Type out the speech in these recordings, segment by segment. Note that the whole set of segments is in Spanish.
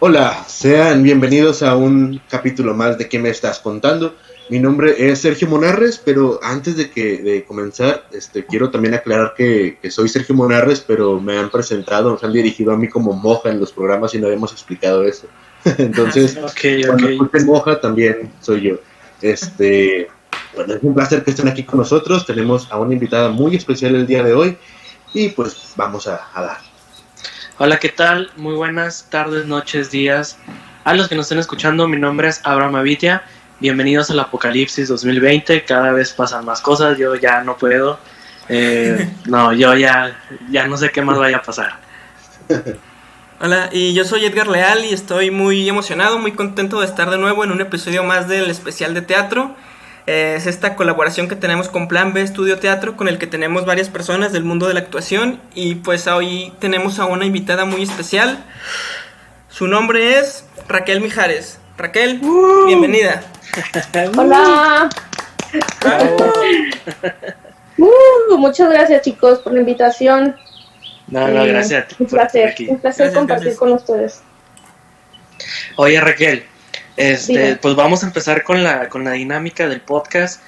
Hola, sean bienvenidos a un capítulo más de ¿Qué me estás contando? Mi nombre es Sergio Monarres, pero antes de comenzar, quiero también aclarar que soy Sergio Monarres, pero me han presentado, se han dirigido a mí como Moja en los programas y no habíamos explicado eso. Entonces, cuando escuchen Moja también soy yo. Bueno, es un placer que estén aquí con nosotros. Tenemos a una invitada muy especial el día de hoy y pues vamos a dar. Hola, ¿qué tal? Muy buenas tardes, noches, días. A los que nos estén escuchando, mi nombre es Abraham Avitia. Bienvenidos al Apocalipsis 2020. Cada vez pasan más cosas, yo ya no puedo. Yo ya no sé qué más vaya a pasar. Hola, y yo soy Edgar Leal y estoy muy emocionado, muy contento de estar de nuevo en un episodio más del especial de teatro. Es esta colaboración que tenemos con Plan B Estudio Teatro, con el que tenemos varias personas del mundo de la actuación. Y pues hoy tenemos a una invitada muy especial. Su nombre es Raquel Mijares. Raquel, bienvenida. Hola. Muchas gracias, chicos, por la invitación. No, gracias a ti. Un placer compartir con ustedes. Oye, Raquel, pues vamos a empezar con la dinámica del podcast.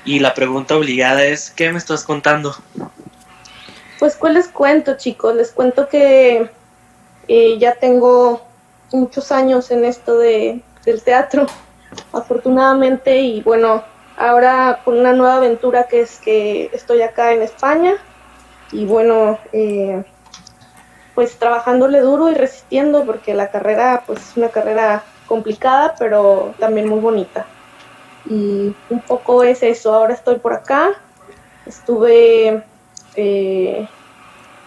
Y la pregunta obligada es, ¿qué me estás contando? Pues, ¿cuál les cuento, chicos? Les cuento que ya tengo muchos años en esto del teatro, afortunadamente, y bueno, ahora con una nueva aventura que es que estoy acá en España, y bueno, pues trabajándole duro y resistiendo, porque la carrera, pues es una carrera complicada, pero también muy bonita. Y un poco es eso. Ahora estoy por acá. Estuve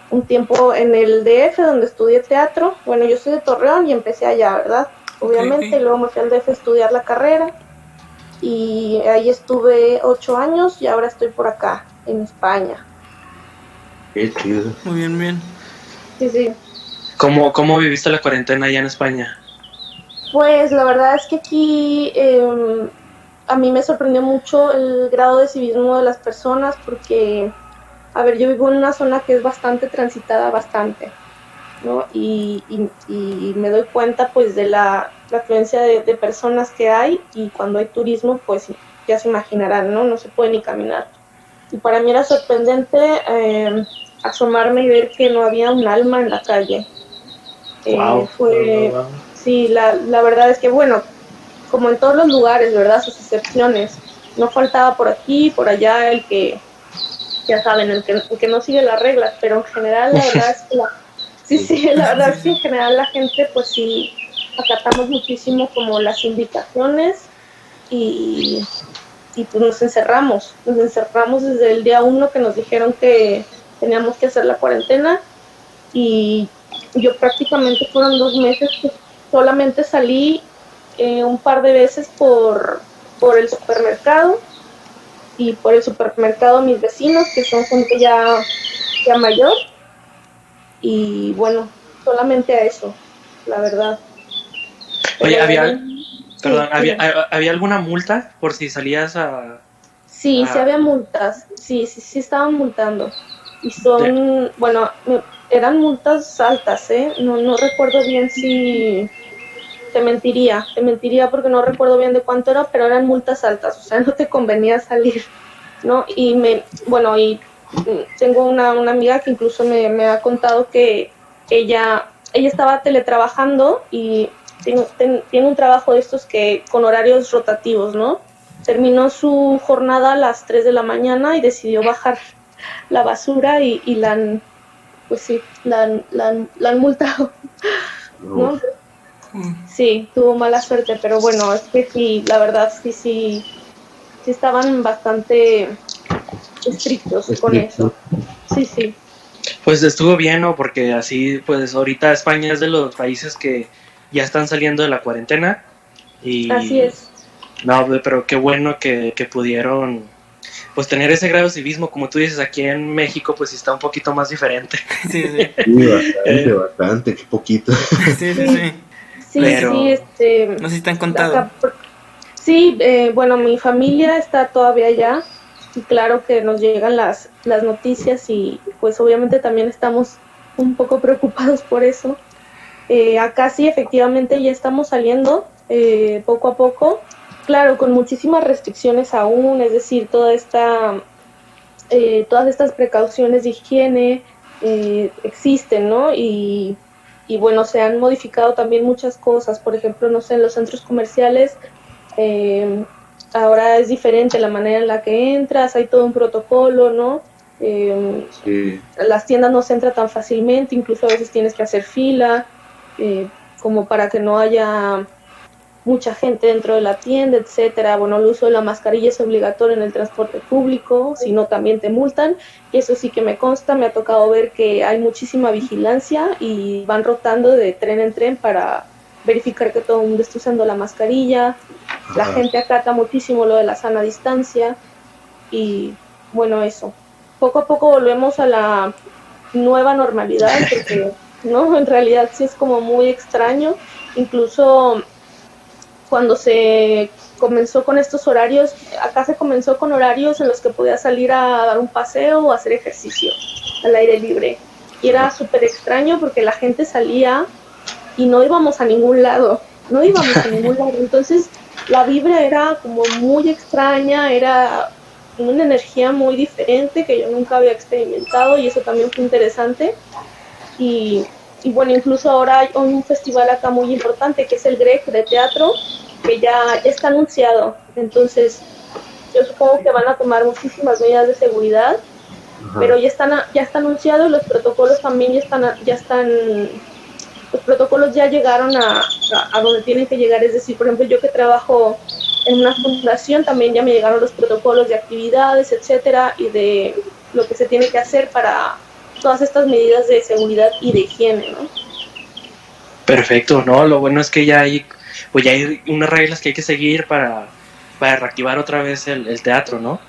un tiempo en el DF donde estudié teatro. Bueno, yo soy de Torreón y empecé allá, ¿verdad? Obviamente, okay. Luego me fui al DF a estudiar la carrera y ahí estuve 8 años y ahora estoy por acá, en España. Qué chido. Muy bien, bien. Sí. ¿Cómo viviste la cuarentena allá en España? Pues la verdad es que aquí a mí me sorprendió mucho el grado de civismo de las personas porque, a ver, yo vivo en una zona que es bastante transitada, ¿no? Y me doy cuenta pues de la afluencia de personas que hay, y cuando hay turismo pues ya se imaginarán, ¿no? No se puede ni caminar. Y para mí era sorprendente asomarme y ver que no había un alma en la calle. Wow. Sí, la verdad es que, bueno, como en todos los lugares, ¿verdad? Sus excepciones. No faltaba por aquí, por allá el que, ya saben, el que no sigue las reglas, pero en general la verdad es que la verdad es que en general la gente pues sí acatamos muchísimo como las indicaciones y pues nos encerramos desde el día 1 que nos dijeron que teníamos que hacer la cuarentena, y yo prácticamente fueron 2 meses que solamente salí un par de veces por el supermercado, y por el supermercado mis vecinos, que son gente ya mayor, y bueno, solamente a eso, la verdad. Oye, ¿había alguna multa por si salías a...? Sí, sí había multas, sí estaban multando, y son, bueno, eran multas altas, no recuerdo bien si... Te mentiría porque no recuerdo bien de cuánto era, pero eran multas altas, o sea, no te convenía salir, ¿no? Y tengo una amiga que incluso me ha contado que ella estaba teletrabajando y tiene un trabajo de estos que con horarios rotativos, ¿no? Terminó su jornada a las 3 de la mañana y decidió bajar la basura y la han multado, ¿no? Sí, tuvo mala suerte, pero bueno, es que sí, la verdad sí estaban bastante estrictos con eso. Sí. Pues estuvo bien, ¿no? Porque así, pues ahorita España es de los países que ya están saliendo de la cuarentena. Y así es. No, pero qué bueno que pudieron pues tener ese grado de civismo, como tú dices. Aquí en México pues está un poquito más diferente. Sí. Bastante, qué poquito. Sí, pero no sé si te han contado. Sí, bueno, mi familia está todavía allá, y claro que nos llegan las noticias, y pues obviamente también estamos un poco preocupados por eso. Acá sí, efectivamente, ya estamos saliendo poco a poco, claro, con muchísimas restricciones aún, es decir, todas estas precauciones de higiene existen, ¿no? Y bueno, se han modificado también muchas cosas, por ejemplo, no sé, en los centros comerciales ahora es diferente la manera en la que entras, hay todo un protocolo, ¿no? Sí. Las tiendas no se entra tan fácilmente, incluso a veces tienes que hacer fila, como para que no haya mucha gente dentro de la tienda, etcétera. Bueno, el uso de la mascarilla es obligatorio en el transporte público, si no también te multan, y eso sí que me consta, me ha tocado ver que hay muchísima vigilancia y van rotando de tren en tren para verificar que todo el mundo esté usando la mascarilla. La gente acata muchísimo lo de la sana distancia y bueno, eso. Poco a poco volvemos a la nueva normalidad porque no, en realidad sí es como muy extraño, incluso cuando se comenzó con estos horarios, acá se comenzó con horarios en los que podías salir a dar un paseo o hacer ejercicio al aire libre. Y era súper extraño porque la gente salía y no íbamos a ningún lado, no íbamos a ningún lado. Entonces la vibra era como muy extraña, era una energía muy diferente que yo nunca había experimentado y eso también fue interesante. Y bueno, incluso ahora hay un festival acá muy importante que es el GREC de teatro, que ya está anunciado. Entonces, yo supongo que van a tomar muchísimas medidas de seguridad, pero ya está anunciado y los protocolos también ya están, los protocolos ya llegaron a donde tienen que llegar. Es decir, por ejemplo, yo que trabajo en una fundación, también ya me llegaron los protocolos de actividades, etcétera, y de lo que se tiene que hacer para todas estas medidas de seguridad y de higiene, ¿no? Perfecto, no, lo bueno es que ya hay unas reglas que hay que seguir para reactivar otra vez el teatro, ¿no?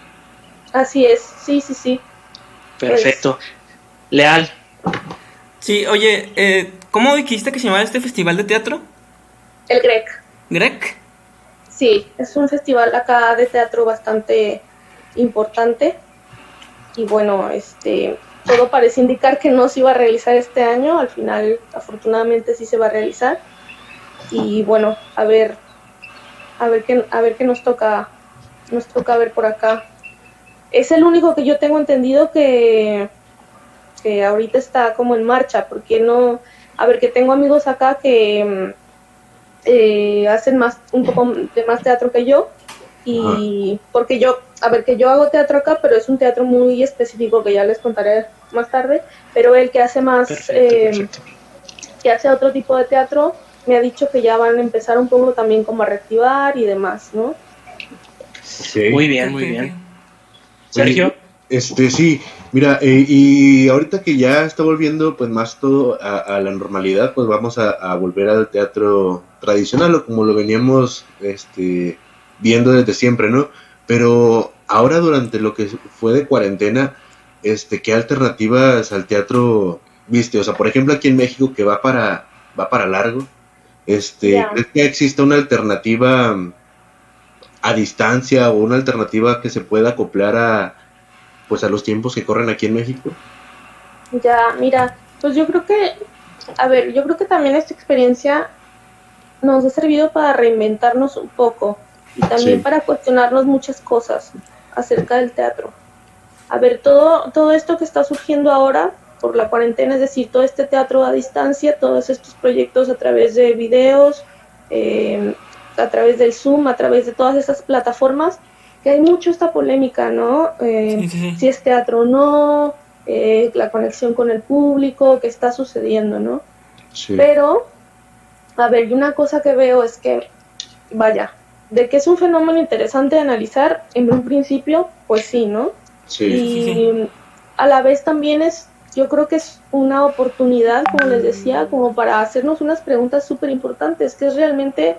Así es, sí. Perfecto. Leal. Sí, oye, ¿cómo dijiste que se llamaba este festival de teatro? El GREC. ¿GREC? Sí, es un festival acá de teatro bastante importante y bueno, todo parece indicar que no se iba a realizar este año, al final afortunadamente sí se va a realizar y bueno, a ver qué nos toca ver por acá. Es el único que yo tengo entendido que ahorita está como en marcha, porque no, a ver, que tengo amigos acá que hacen un poco de más teatro que yo y porque yo hago teatro acá, pero es un teatro muy específico que ya les contaré más tarde, pero el que hace más, perfecto. Que hace otro tipo de teatro, me ha dicho que ya van a empezar un poco también como a reactivar y demás, ¿no? Okay. Muy bien. Sergio. Sí, mira, y ahorita que ya está volviendo pues más todo a la normalidad, pues vamos a volver al teatro tradicional o como lo veníamos viendo desde siempre, ¿no? Pero ahora durante lo que fue de cuarentena, ¿qué alternativas al teatro viste? O sea, por ejemplo, aquí en México que va para largo, ¿crees que existe una alternativa a distancia o una alternativa que se pueda acoplar a los tiempos que corren aquí en México? Ya, mira, pues yo creo que también esta experiencia nos ha servido para reinventarnos un poco y también para cuestionarnos muchas cosas acerca del teatro. A ver, todo esto que está surgiendo ahora por la cuarentena, es decir, todo este teatro a distancia, todos estos proyectos a través de videos, a través del Zoom, a través de todas esas plataformas, que hay mucho esta polémica, ¿no? Sí. Si es teatro o no, la conexión con el público, qué está sucediendo, ¿no? Sí. Pero, a ver, y una cosa que veo es que, vaya, de que es un fenómeno interesante de analizar, en un principio, pues sí, ¿no? Sí. Y a la vez también yo creo que es una oportunidad, como les decía, como para hacernos unas preguntas súper importantes, que es realmente,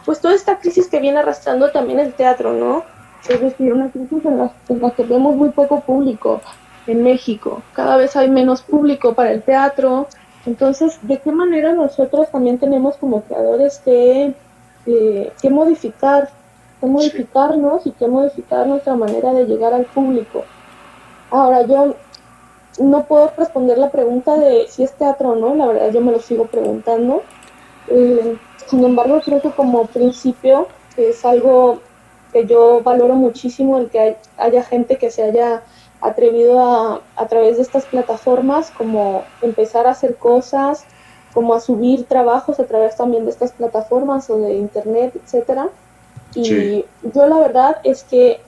pues toda esta crisis que viene arrastrando también el teatro, ¿no? Es decir, una crisis en la que vemos muy poco público en México. Cada vez hay menos público para el teatro. Entonces, ¿de qué manera nosotros también tenemos como creadores que modificarnos y que modificar nuestra manera de llegar al público? Ahora, yo no puedo responder la pregunta de si es teatro o no, la verdad yo me lo sigo preguntando. Sin embargo, creo que como principio es algo que yo valoro muchísimo, el que haya gente que se haya atrevido a través de estas plataformas como empezar a hacer cosas, como a subir trabajos a través también de estas plataformas o de internet, etcétera. Y Sí. yo la verdad es que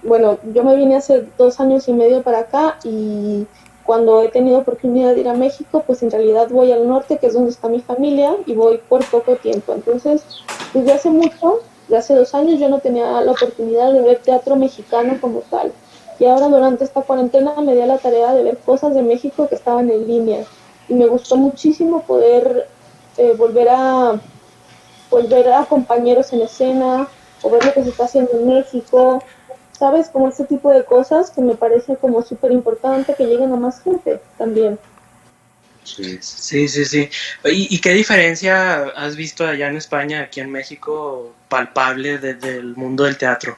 bueno, yo me vine hace 2 años y medio para acá y cuando he tenido oportunidad de ir a México, pues en realidad voy al norte, que es donde está mi familia, y voy por poco tiempo. Entonces, desde hace mucho, de hace 2 años, yo no tenía la oportunidad de ver teatro mexicano como tal. Y ahora durante esta cuarentena me di a la tarea de ver cosas de México que estaban en línea. Y me gustó muchísimo poder volver a compañeros en escena o ver lo que se está haciendo en México, ¿sabes? Como este tipo de cosas que me parece como súper importante que lleguen a más gente también. Sí. Sí. ¿Y qué diferencia has visto allá en España, aquí en México, palpable del mundo del teatro?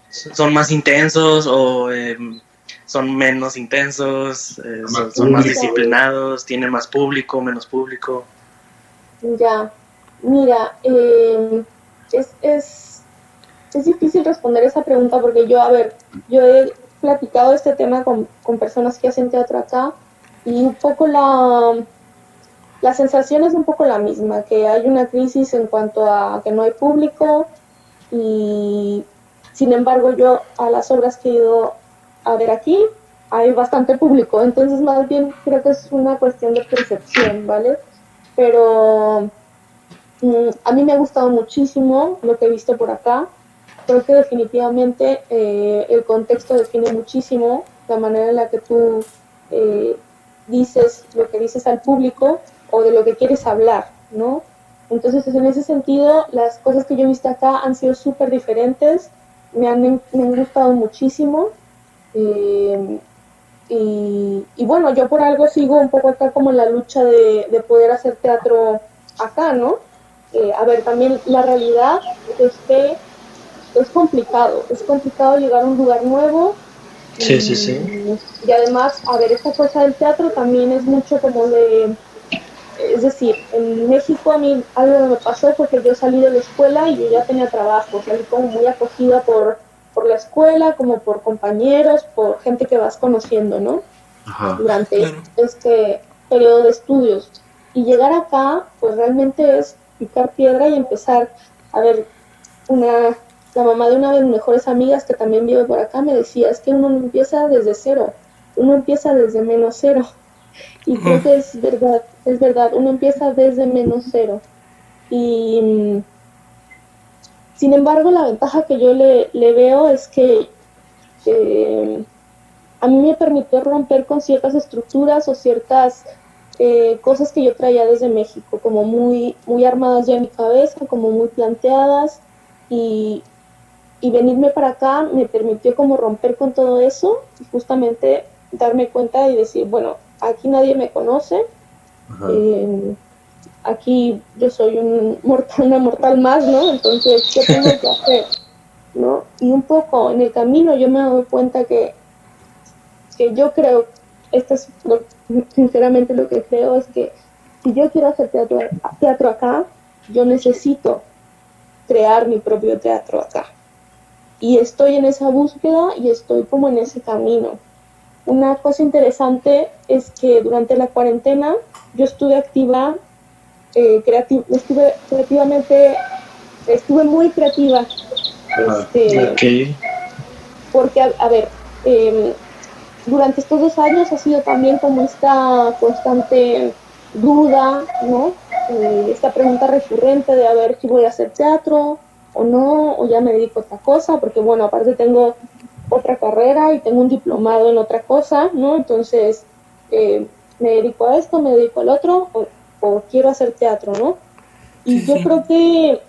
¿Son más intensos o son menos intensos? ¿Son más Público. disciplinados? ¿Tienen más público, menos público? Ya, mira, es difícil responder esa pregunta porque yo he platicado este tema con personas que hacen teatro acá y un poco la sensación es un poco la misma, que hay una crisis en cuanto a que no hay público y sin embargo yo a las obras que he ido a ver aquí hay bastante público, entonces más bien creo que es una cuestión de percepción, ¿vale? Pero a mí me ha gustado muchísimo lo que he visto por acá. Creo que definitivamente el contexto define muchísimo la manera en la que tú dices lo que dices al público o de lo que quieres hablar, ¿no? Entonces, en ese sentido, las cosas que yo he visto acá han sido súper diferentes, me han gustado muchísimo. Eh, y bueno, yo por algo sigo un poco acá como en la lucha de poder hacer teatro acá, ¿no? A ver, también la realidad es que es complicado llegar a un lugar nuevo Sí. y además, a ver, esta cosa del teatro también es mucho como es decir, en México a mí algo que me pasó fue que yo salí de la escuela y yo ya tenía trabajo, salí como muy acogida por la escuela, como por compañeros, por gente que vas conociendo, ¿no? Ajá. Durante Claro. este periodo de estudios. Y llegar acá, pues realmente es picar piedra y empezar. A ver, la mamá de una de mis mejores amigas que también vive por acá me decía, es que uno no empieza desde cero, uno empieza desde menos cero. Y creo que es verdad, uno empieza desde menos cero. Y sin embargo, la ventaja que yo le veo es que a mí me permitió romper con ciertas estructuras o ciertas cosas que yo traía desde México, como muy armadas ya en mi cabeza, como muy planteadas, y, y venirme para acá me permitió como romper con todo eso y justamente darme cuenta y decir, bueno, aquí nadie me conoce, aquí yo soy una mortal más, ¿no? Entonces, ¿qué tengo que hacer? ¿No? Y un poco en el camino yo me doy cuenta que yo creo, sinceramente lo que creo es que si yo quiero hacer teatro acá, yo necesito crear mi propio teatro acá. Y estoy en esa búsqueda y estoy como en ese camino. Una cosa interesante es que durante la cuarentena yo estuve activa, estuve muy creativa. Porque, a ver, durante estos 2 años ha sido también como esta constante duda, ¿no? Esta pregunta recurrente de a ver si voy a hacer teatro o no, o ya me dedico a otra cosa, porque bueno, aparte tengo otra carrera y tengo un diplomado en otra cosa, ¿no? Entonces, me dedico a esto, me dedico al otro, o quiero hacer teatro, ¿no? Y yo creo que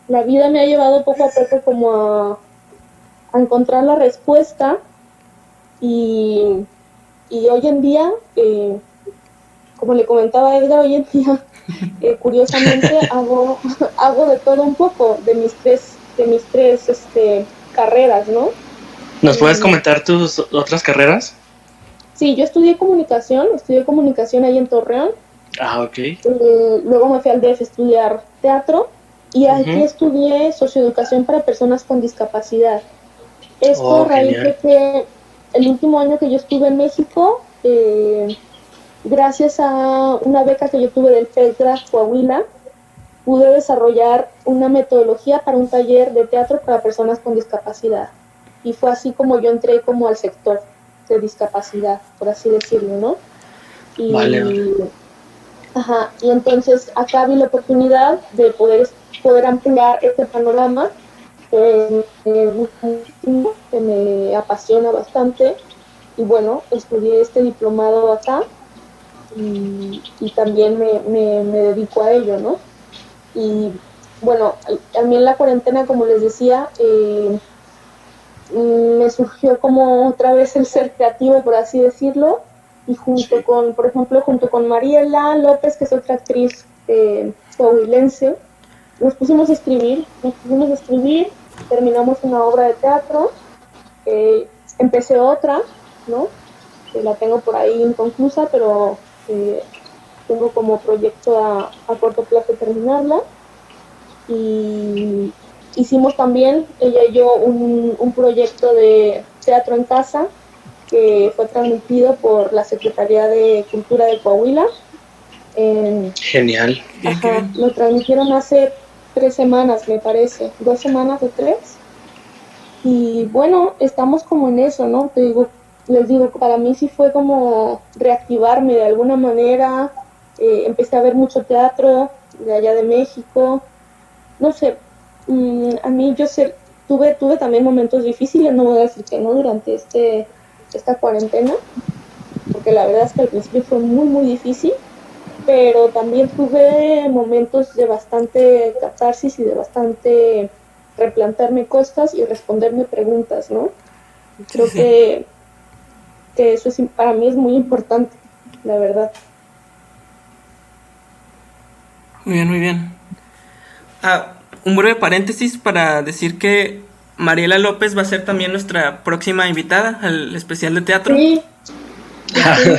la vida me ha llevado poco a poco como a encontrar la respuesta y hoy en día, como le comentaba a Edgar, hoy en día, curiosamente, hago de todo un poco de mis tres carreras, ¿no? ¿Nos puedes comentar tus otras carreras? Sí, yo estudié comunicación ahí en Torreón. Ah, ok. Luego me fui al DF a estudiar teatro y aquí estudié socioeducación para personas con discapacidad. Esto a raíz de que el último año que yo estuve en México, gracias a una beca que yo tuve del FEDGRAS Coahuila, pude desarrollar una metodología para un taller de teatro para personas con discapacidad. Y fue así como yo entré como al sector de discapacidad, por así decirlo, ¿no? Y, vale. Ajá, y entonces acá vi la oportunidad de poder ampliar este panorama que me gusta muchísimo, que me apasiona bastante. Y bueno, estudié este diplomado acá y también me dedico a ello, ¿no? Y bueno, a mí en la cuarentena, como les decía, me surgió como otra vez el ser creativo, por así decirlo, y junto con, por ejemplo, junto con Mariela López, que es otra actriz coahuilense, nos pusimos a escribir, terminamos una obra de teatro, empecé otra, ¿no? Que la tengo por ahí inconclusa, pero tengo como proyecto a corto plazo terminarla. Y hicimos también, ella y yo, un proyecto de teatro en casa que fue transmitido por la Secretaría de Cultura de Coahuila. Genial. Ajá, lo transmitieron hace 3 semanas, me parece, 2 semanas o 3. Y bueno, estamos como en eso, ¿no? Les digo, para mí sí fue como reactivarme de alguna manera. Empecé a ver mucho teatro de allá de México. No sé, a mí tuve también momentos difíciles, no voy a decir que no, durante esta cuarentena, porque la verdad es que al principio fue muy, muy difícil, pero también tuve momentos de bastante catarsis y de bastante replantearme cosas y responderme preguntas, ¿no? Creo que eso para mí es muy importante, la verdad. Muy bien, muy bien. Un breve paréntesis para decir que Mariela López va a ser también nuestra próxima invitada al especial de teatro. Sí.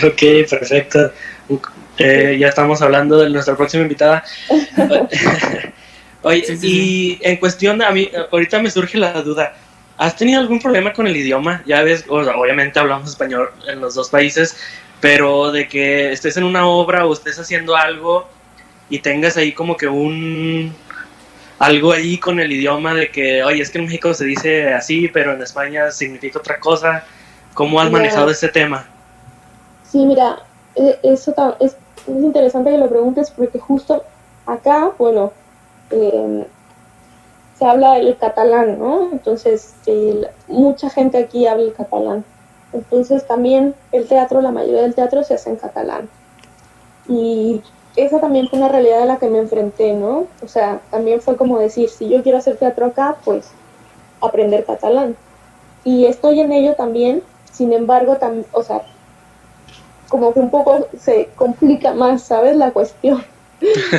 Ok, perfecto. Ya estamos hablando de nuestra próxima invitada. Oye, y en cuestión, a mí, ahorita me surge la duda. ¿Has tenido algún problema con el idioma? Ya ves, obviamente hablamos español en los dos países, pero de que estés en una obra o estés haciendo algo y tengas ahí como que algo ahí con el idioma de que, oye, es que en México se dice así, pero en España significa otra cosa. ¿Cómo has manejado este tema? Sí, mira, eso es interesante que lo preguntes porque justo acá, bueno, se habla el catalán, ¿no? Entonces, mucha gente aquí habla el catalán. Entonces, también la mayoría del teatro se hace en catalán. Y esa también fue una realidad a la que me enfrenté, ¿no? O sea, también fue como decir, si yo quiero hacer teatro acá, pues aprender catalán. Y estoy en ello también, sin embargo, o sea, como que un poco se complica más, ¿sabes? La cuestión,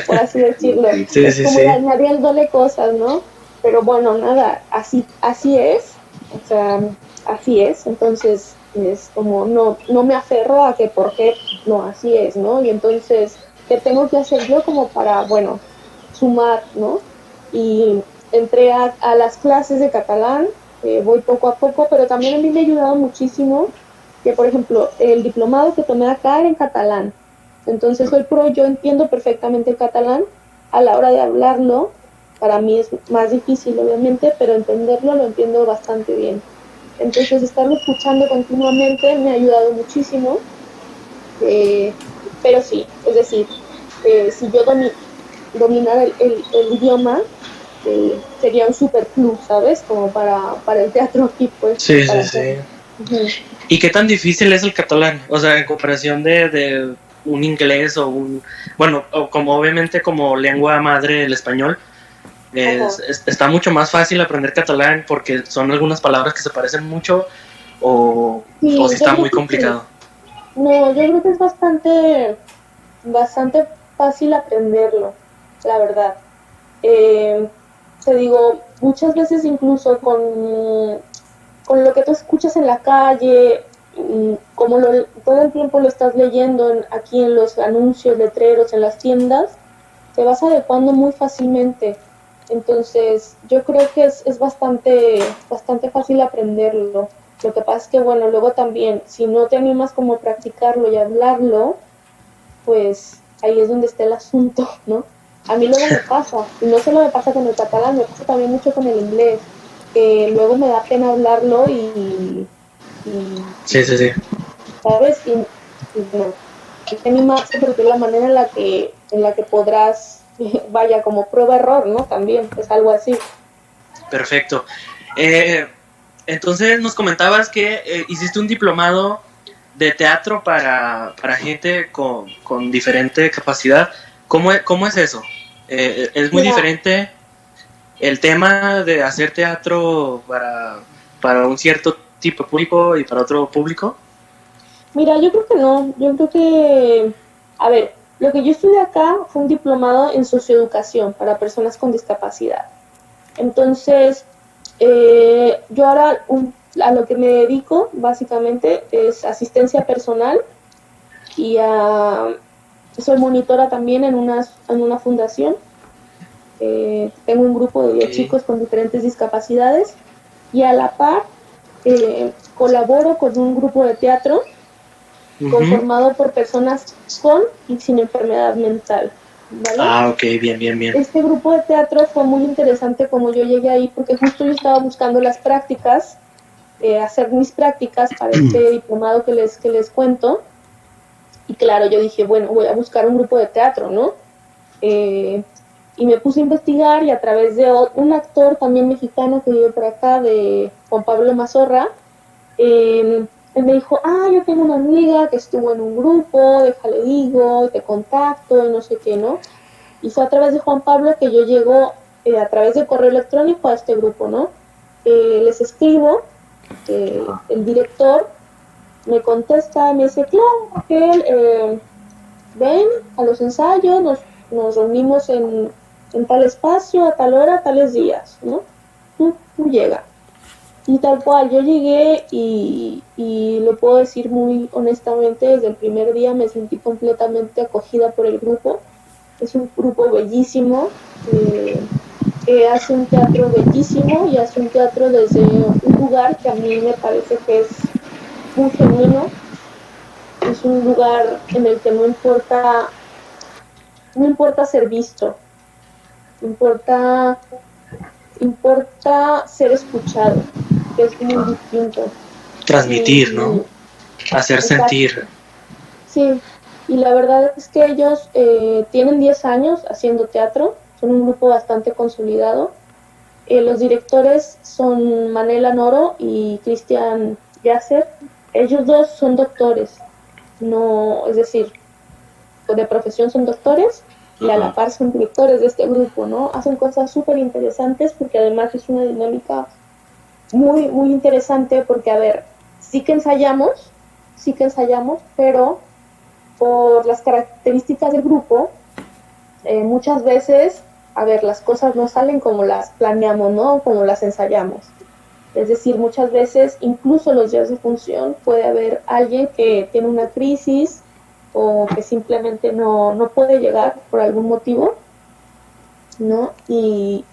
por así decirlo. Sí, es como añadiéndole cosas, ¿no? Pero bueno, nada, así es, o sea, así es, entonces es como no me aferro a que por qué, no, así es, ¿no? Y entonces, ¿qué tengo que hacer yo como para, bueno, sumar, ¿no? Y entré a las clases de catalán, voy poco a poco, pero también a mí me ha ayudado muchísimo que, por ejemplo, el diplomado que tomé acá era en catalán, entonces yo entiendo perfectamente el catalán. A la hora de hablarlo, para mí es más difícil, obviamente, pero entenderlo lo entiendo bastante bien. Entonces, estarlo escuchando continuamente me ha ayudado muchísimo. Pero sí, es decir, si yo dominara el idioma, sería un super plus, ¿sabes? Como para el teatro aquí, pues. Sí. ¿Y qué tan difícil es el catalán? O sea, en comparación de un inglés o o como obviamente como lengua madre el español, está mucho más fácil aprender catalán porque son algunas palabras que se parecen mucho o si está muy complicado. Sí. No, yo creo que es bastante fácil aprenderlo, la verdad. Te digo, muchas veces incluso con con lo que tú escuchas en la calle, como todo el tiempo lo estás leyendo aquí en los anuncios, letreros, en las tiendas, te vas adecuando muy fácilmente. Entonces, yo creo que es bastante fácil aprenderlo. Lo que pasa es que, bueno, luego también, si no te animas como a practicarlo y hablarlo, pues ahí es donde está el asunto, ¿no? A mí luego me pasa, y no solo me pasa con el catalán, me pasa también mucho con el inglés, que luego me da pena hablarlo y Sí. ¿sabes? Y bueno, hay que animarse porque es la manera en la que podrás, vaya, como prueba-error, ¿no? También es algo así. Perfecto. Entonces nos comentabas que hiciste un diplomado de teatro para gente con diferente capacidad. ¿Cómo es eso? ¿Es muy diferente el tema de hacer teatro para un cierto tipo de público y para otro público? Mira, yo creo que no. Yo creo que, a ver, lo que yo estudié acá fue un diplomado en socioeducación para personas con discapacidad. Entonces, yo ahora a lo que me dedico básicamente es asistencia personal y soy monitora también en una fundación. Tengo un grupo de chicos con diferentes discapacidades y a la par colaboro con un grupo de teatro conformado por personas con y sin enfermedad mental, ¿vale? Ok, bien. Este grupo de teatro fue muy interesante como yo llegué ahí, porque justo yo estaba buscando las prácticas, hacer mis prácticas para este diplomado que les cuento, y claro, yo dije, bueno, voy a buscar un grupo de teatro, ¿no? Y me puse a investigar y a través de un actor también mexicano que vive por acá, de Juan Pablo Mazorra, él me dijo, yo tengo una amiga que estuvo en un grupo, déjale digo, te contacto y no sé qué, ¿no? Y fue a través de Juan Pablo que yo llego a través de correo electrónico a este grupo, ¿no? Les escribo, el director me contesta, me dice, claro, Raquel, ven a los ensayos, nos reunimos en tal espacio, a tal hora, tales días, ¿no? Tú llega. Y tal cual, yo llegué y lo puedo decir muy honestamente, desde el primer día me sentí completamente acogida por el grupo. Es un grupo bellísimo, que hace un teatro bellísimo y hace un teatro desde un lugar que a mí me parece que es muy genuino. Es un lugar en el que no importa ser visto, importa ser escuchado, que es muy distinto. Transmitir, ¿no? Hacer exacto. sentir. Sí, y la verdad es que ellos tienen 10 años haciendo teatro, son un grupo bastante consolidado. Los directores son Manela Noro y Cristian Yasser. Ellos dos son doctores, no, es decir, de profesión son doctores y a la par son directores de este grupo, ¿no? Hacen cosas súper interesantes porque además es una dinámica muy, muy interesante porque, a ver, sí que ensayamos, pero por las características del grupo, muchas veces, a ver, las cosas no salen como las planeamos, ¿no? Como las ensayamos. Es decir, muchas veces, incluso los días de función, puede haber alguien que tiene una crisis o que simplemente no puede llegar por algún motivo, ¿no? Y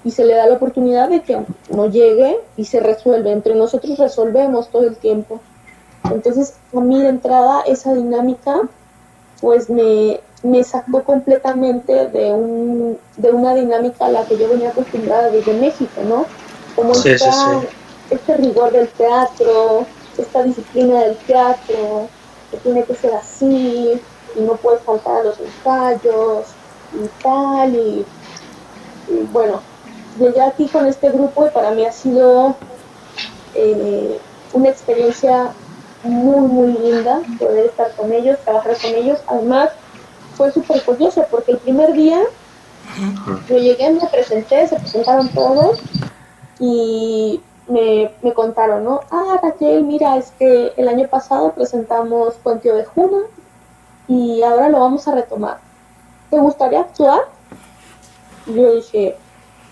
se le da la oportunidad de que no llegue y se resuelve. Entre nosotros resolvemos todo el tiempo. Entonces, a mí de entrada, esa dinámica, pues me sacó completamente de una dinámica a la que yo venía acostumbrada desde México, ¿no? Como este rigor del teatro, esta disciplina del teatro, que tiene que ser así, y no puedes faltar a los ensayos, y tal, y bueno, llegué aquí con este grupo y para mí ha sido una experiencia muy, muy linda poder estar con ellos, trabajar con ellos. Además, fue súper curioso porque el primer día yo llegué, me presenté, se presentaron todos y me contaron, ¿no? Raquel, mira, es que el año pasado presentamos Puente de Juna y ahora lo vamos a retomar. ¿Te gustaría actuar? Y yo dije,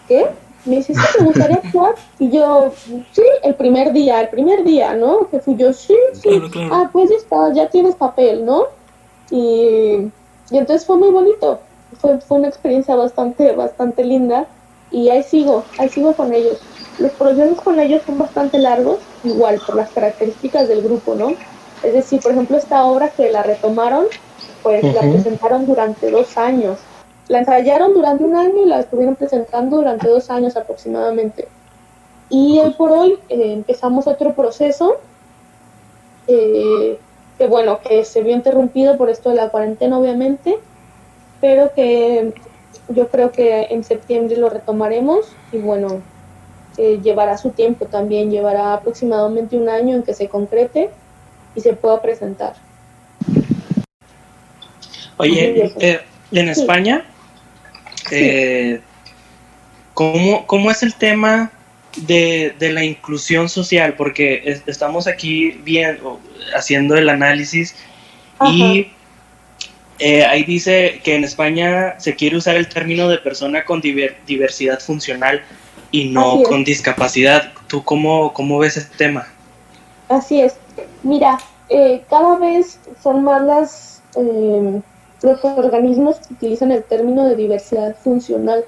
¿qué? Me dice, sí, me gustaría actuar. Y yo, sí, el primer día, ¿no? Que fui yo, sí, sí. Claro. Ah, pues ya está, ya tienes papel, ¿no? Y, y entonces fue muy bonito. Fue una experiencia bastante linda. Y ahí sigo con ellos. Los procesos con ellos son bastante largos, igual por las características del grupo, ¿no? Es decir, por ejemplo, esta obra que la retomaron, pues la presentaron durante 2 años. La ensayaron durante un año y la estuvieron presentando durante 2 años aproximadamente. Y hoy por hoy empezamos otro proceso que bueno, que se vio interrumpido por esto de la cuarentena obviamente, pero que yo creo que en septiembre lo retomaremos y bueno, llevará su tiempo también, llevará aproximadamente un año en que se concrete y se pueda presentar. Oye, en Sí. España, Sí. ¿cómo es el tema de la inclusión social? Porque estamos aquí haciendo el análisis Ajá. y ahí dice que en España se quiere usar el término de persona con diversidad funcional y no Así es. con discapacidad. ¿Tú cómo ves este tema? Así es. Mira, cada vez son más los organismos que utilizan el término de diversidad funcional.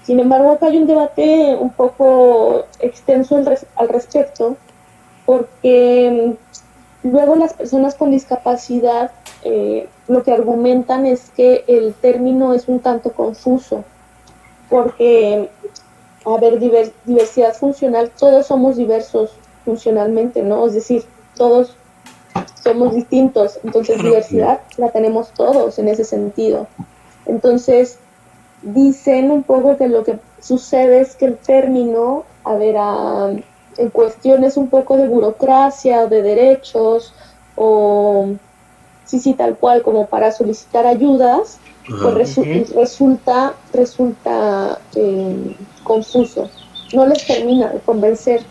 Sin embargo, acá hay un debate un poco extenso al respecto, porque luego las personas con discapacidad lo que argumentan es que el término es un tanto confuso, porque, a ver, diversidad funcional, todos somos diversos funcionalmente, ¿no? Es decir, todos somos distintos, entonces diversidad la tenemos todos en ese sentido. Entonces, dicen un poco que lo que sucede es que el término, a ver, en cuestiones un poco de burocracia o de derechos, o sí, tal cual, como para solicitar ayudas, pues resulta confuso. No les termina de convencer.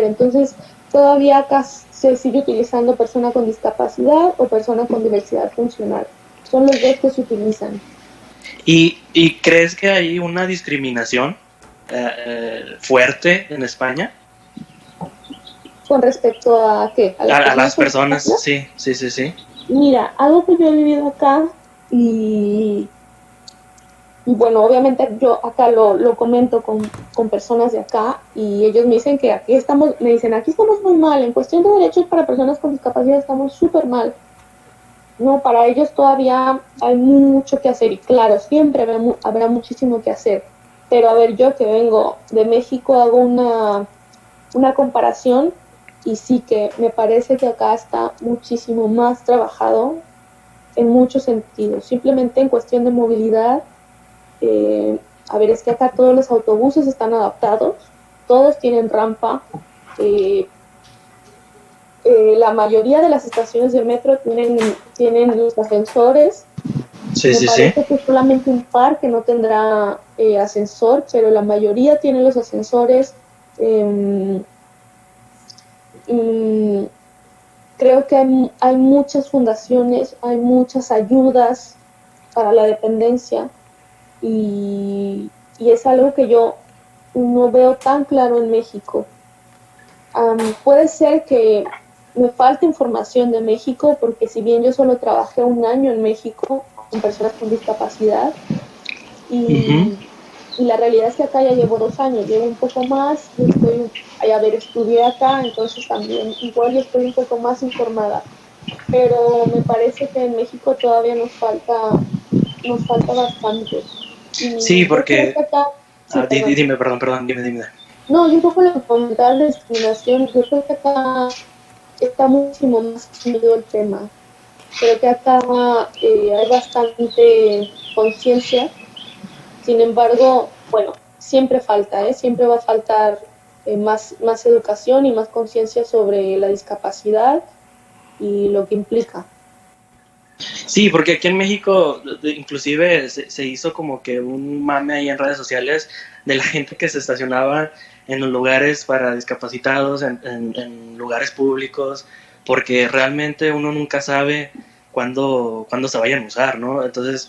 Entonces, todavía acá se sigue utilizando persona con discapacidad o persona con diversidad funcional. Son los dos que se utilizan. ¿Y crees que hay una discriminación fuerte en España? ¿Con respecto a qué? A las personas, sí. Mira, algo que yo he vivido acá y bueno, obviamente yo acá lo comento con personas de acá y ellos me dicen que aquí estamos muy mal, en cuestión de derechos para personas con discapacidad estamos súper mal. No, para ellos todavía hay mucho que hacer y claro, siempre habrá muchísimo que hacer. Pero a ver, yo que vengo de México hago una comparación y sí que me parece que acá está muchísimo más trabajado en muchos sentidos. Simplemente en cuestión de movilidad, a ver, es que acá todos los autobuses están adaptados, todos tienen rampa, la mayoría de las estaciones de metro tienen los ascensores. Me parece que solamente un par que no tendrá ascensor, pero la mayoría tiene los ascensores. Creo que hay muchas fundaciones, hay muchas ayudas para la dependencia y es algo que yo no veo tan claro en México. Puede ser que me falte información de México, porque si bien yo solo trabajé un año en México con personas con discapacidad, y la realidad es que acá ya llevo 2 años, llevo un poco más, estudié acá, entonces también igual estoy un poco más informada, pero me parece que en México todavía nos falta bastante. Sí, porque... Dime, perdón, dime. No, yo un poco lo que comentaba de discriminación, yo creo que acá está muchísimo más unido el tema. Creo que acá hay bastante conciencia. Sin embargo, bueno, siempre falta, siempre va a faltar más educación y más conciencia sobre la discapacidad y lo que implica. Sí, porque aquí en México inclusive se hizo como que un mame ahí en redes sociales de la gente que se estacionaba en los lugares para discapacitados, en lugares públicos, porque realmente uno nunca sabe cuándo se vayan a usar, ¿no? Entonces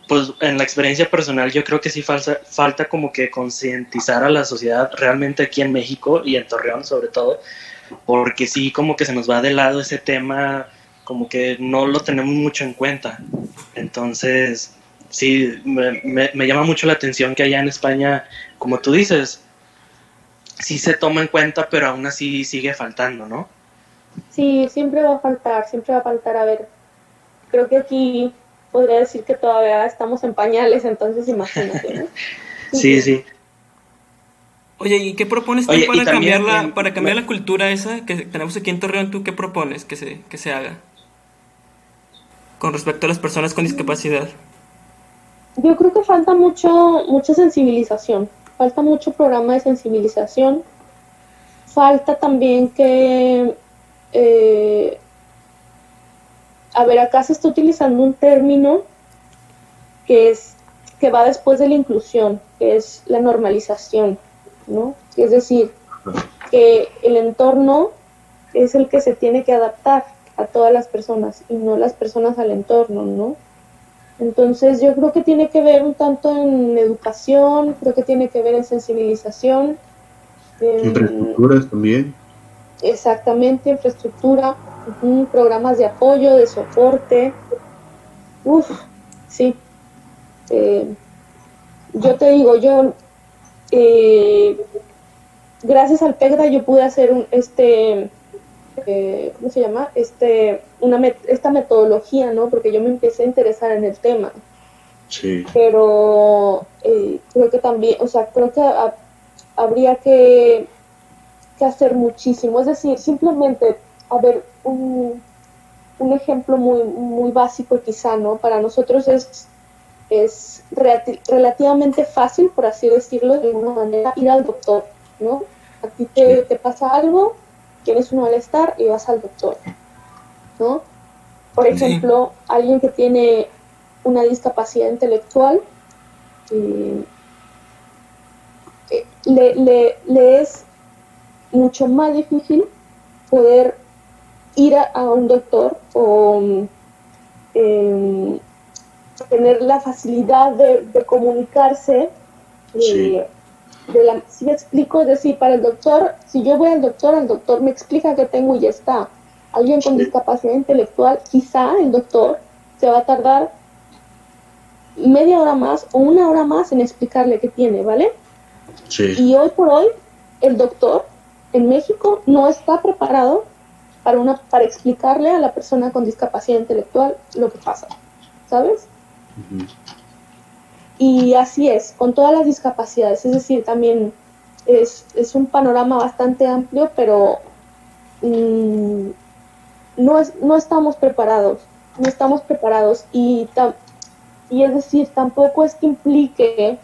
pues en la experiencia personal yo creo que sí falta como que concientizar a la sociedad realmente aquí en México y en Torreón sobre todo, porque sí como que se nos va de lado ese tema, como que no lo tenemos mucho en cuenta. Entonces sí, me llama mucho la atención que allá en España, como tú dices, sí se toma en cuenta, pero aún así sigue faltando, ¿no? Sí, siempre va a faltar. A ver, creo que aquí podría decir que todavía estamos en pañales, entonces imagínate, ¿no? Sí, sí. Oye, ¿y qué propones tú Oye, y para también cambiar la cultura esa que tenemos aquí en Torreón? ¿Tú qué propones que se haga con respecto a las personas con discapacidad? Yo creo que falta mucha sensibilización, falta mucho programa de sensibilización, falta también que, eh, a ver, acá se está utilizando un término que va después de la inclusión, que es la normalización, ¿no? Es decir, que el entorno es el que se tiene que adaptar a todas las personas y no las personas al entorno, ¿no? Entonces yo creo que tiene que ver un tanto en educación, creo que tiene que ver en sensibilización. Infraestructuras también. Exactamente, infraestructura, programas de apoyo, de soporte. Uf, sí. Yo te digo, gracias al PECDA yo pude hacer ¿cómo se llama? Esta metodología, ¿no? Porque yo me empecé a interesar en el tema. Sí. Pero creo que también, o sea, creo que habría que hacer muchísimo. Es decir, simplemente, a ver, un ejemplo muy básico quizá, ¿no? Para nosotros es relativamente fácil, por así decirlo, de alguna manera, ir al doctor, ¿no? A ti te pasa algo, tienes un malestar y vas al doctor, ¿no? Por ejemplo, alguien que tiene una discapacidad intelectual, le es mucho más difícil poder ir a un doctor o tener la facilidad de comunicarse. Sí. Si me explico, es decir, para el doctor, si yo voy al doctor me explica qué tengo y ya está. Alguien con discapacidad intelectual, quizá el doctor se va a tardar media hora más o una hora más en explicarle qué tiene, ¿vale? Sí. Y hoy por hoy, el doctor en México no está preparado para explicarle a la persona con discapacidad intelectual lo que pasa, ¿sabes? Uh-huh. Y así es, con todas las discapacidades, es decir, también es un panorama bastante amplio, pero no estamos preparados, y es decir, tampoco es que implique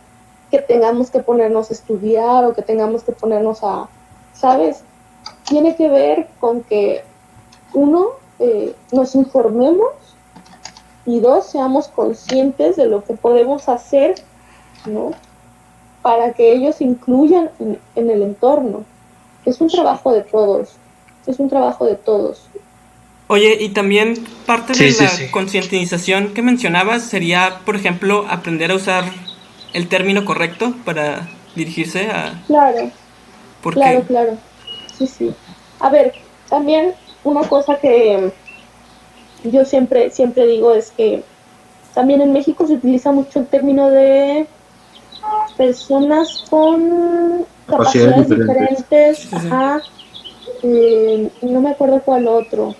que tengamos que ponernos a estudiar o que tengamos que ponernos ¿sabes? Tiene que ver con que uno, nos informemos y dos, seamos conscientes de lo que podemos hacer, ¿no? Para que ellos incluyan en el entorno. Es un trabajo de todos, Oye, y también parte de la concientización que mencionabas sería, por ejemplo, aprender a usar el término correcto para dirigirse a... Claro, claro. Sí. A ver, también una cosa que yo siempre digo es que también en México se utiliza mucho el término de personas con capacidades diferentes. Ajá. No me acuerdo cuál otro.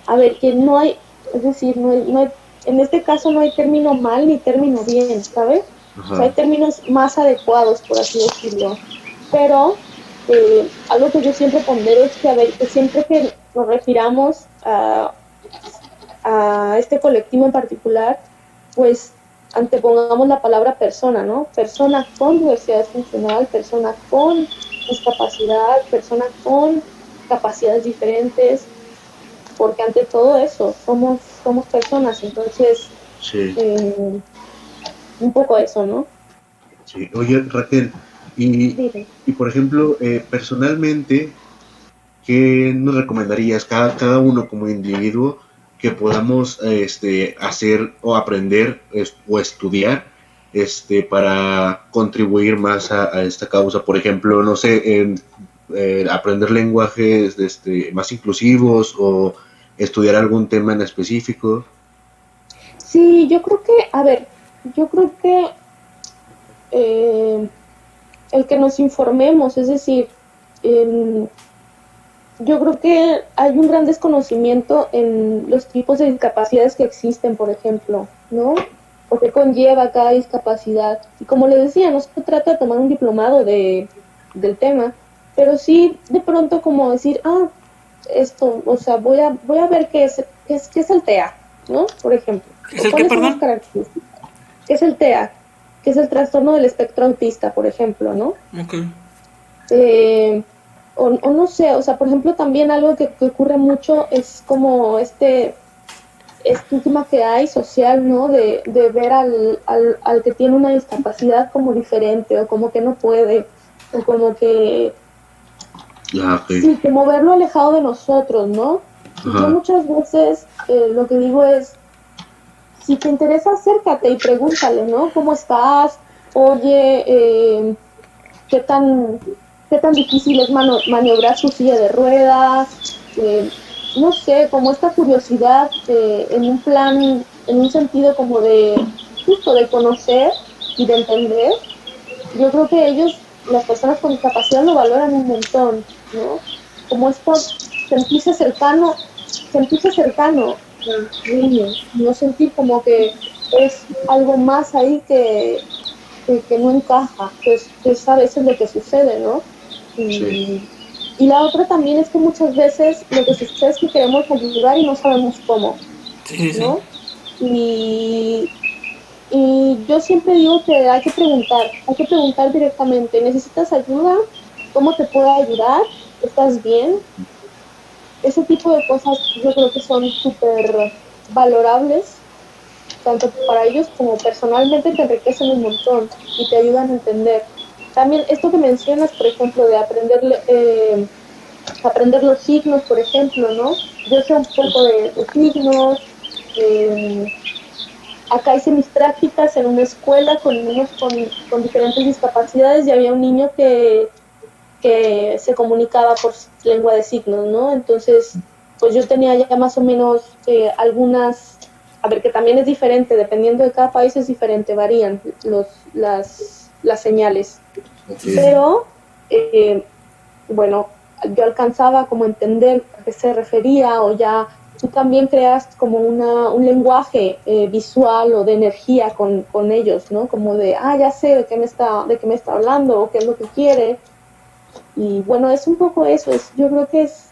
A ver, que no hay, es decir, no hay, en este caso no hay término mal ni término bien, ¿sabes? O sea, hay términos más adecuados, por así decirlo. Pero algo que yo siempre pondero es que, a ver, que siempre que nos refiramos a este colectivo en particular, pues antepongamos la palabra persona, ¿no? Persona con diversidad funcional, persona con discapacidad, persona con capacidades diferentes, porque ante todo eso somos personas, entonces un poco eso, ¿no? Sí, oye Raquel, y por ejemplo, personalmente, ¿qué nos recomendarías cada uno como individuo que podamos hacer o aprender o estudiar para contribuir más a esta causa? Por ejemplo, no sé, en aprender lenguajes más inclusivos o estudiar algún tema en específico. Sí, yo creo que, a ver, yo creo que el que nos informemos, es decir, yo creo que hay un gran desconocimiento en los tipos de discapacidades que existen, por ejemplo, ¿no? O qué conlleva cada discapacidad. Y como les decía, no se trata de tomar un diplomado del tema, pero sí de pronto como decir, esto, o sea, voy a ver qué es el TEA, ¿no? Por ejemplo. ¿Es el qué, perdón? ¿Qué es el TEA? Que es el trastorno del espectro autista, por ejemplo, ¿no? Okay. O no sé, o sea, por ejemplo, también algo que ocurre mucho es como este estigma que hay social, ¿no? De ver al que tiene una discapacidad como diferente, o como que no puede, o como que... Okay. Sí, como verlo alejado de nosotros, ¿no? Y yo muchas veces lo que digo es, si te interesa, acércate y pregúntale, ¿no? ¿Cómo estás? Oye, ¿qué tan difícil es maniobrar su silla de ruedas? No sé, como esta curiosidad en un sentido como de, justo de conocer y de entender. Yo creo que ellos, las personas con discapacidad, lo valoran un montón, ¿no? Como esto, sentirse cercano no sentir como que es algo más ahí que no encaja, pues es a veces lo que sucede, ¿no? Sí. Y la otra también es que muchas veces lo que sucede es que queremos ayudar y no sabemos cómo, ¿no? Y yo siempre digo que hay que preguntar directamente, ¿necesitas ayuda? ¿Cómo te puedo ayudar? ¿Estás bien? Ese tipo de cosas yo creo que son súper valorables, tanto para ellos como personalmente te enriquecen un montón y te ayudan a entender. También esto que mencionas, por ejemplo, de aprender los signos, por ejemplo, ¿no? Yo sé un poco de signos. Acá hice mis prácticas en una escuela con niños con diferentes discapacidades y había un niño que se comunicaba por lengua de signos, ¿no? Entonces, pues yo tenía ya más o menos algunas, a ver, que también es diferente, dependiendo de cada país es diferente, varían las señales. Okay. Pero, bueno, yo alcanzaba como entender a qué se refería, o ya tú también creas como un lenguaje visual o de energía con ellos, ¿no? Como de, ya sé de qué me está hablando o qué es lo que quiere. Y bueno, es un poco eso, yo creo que es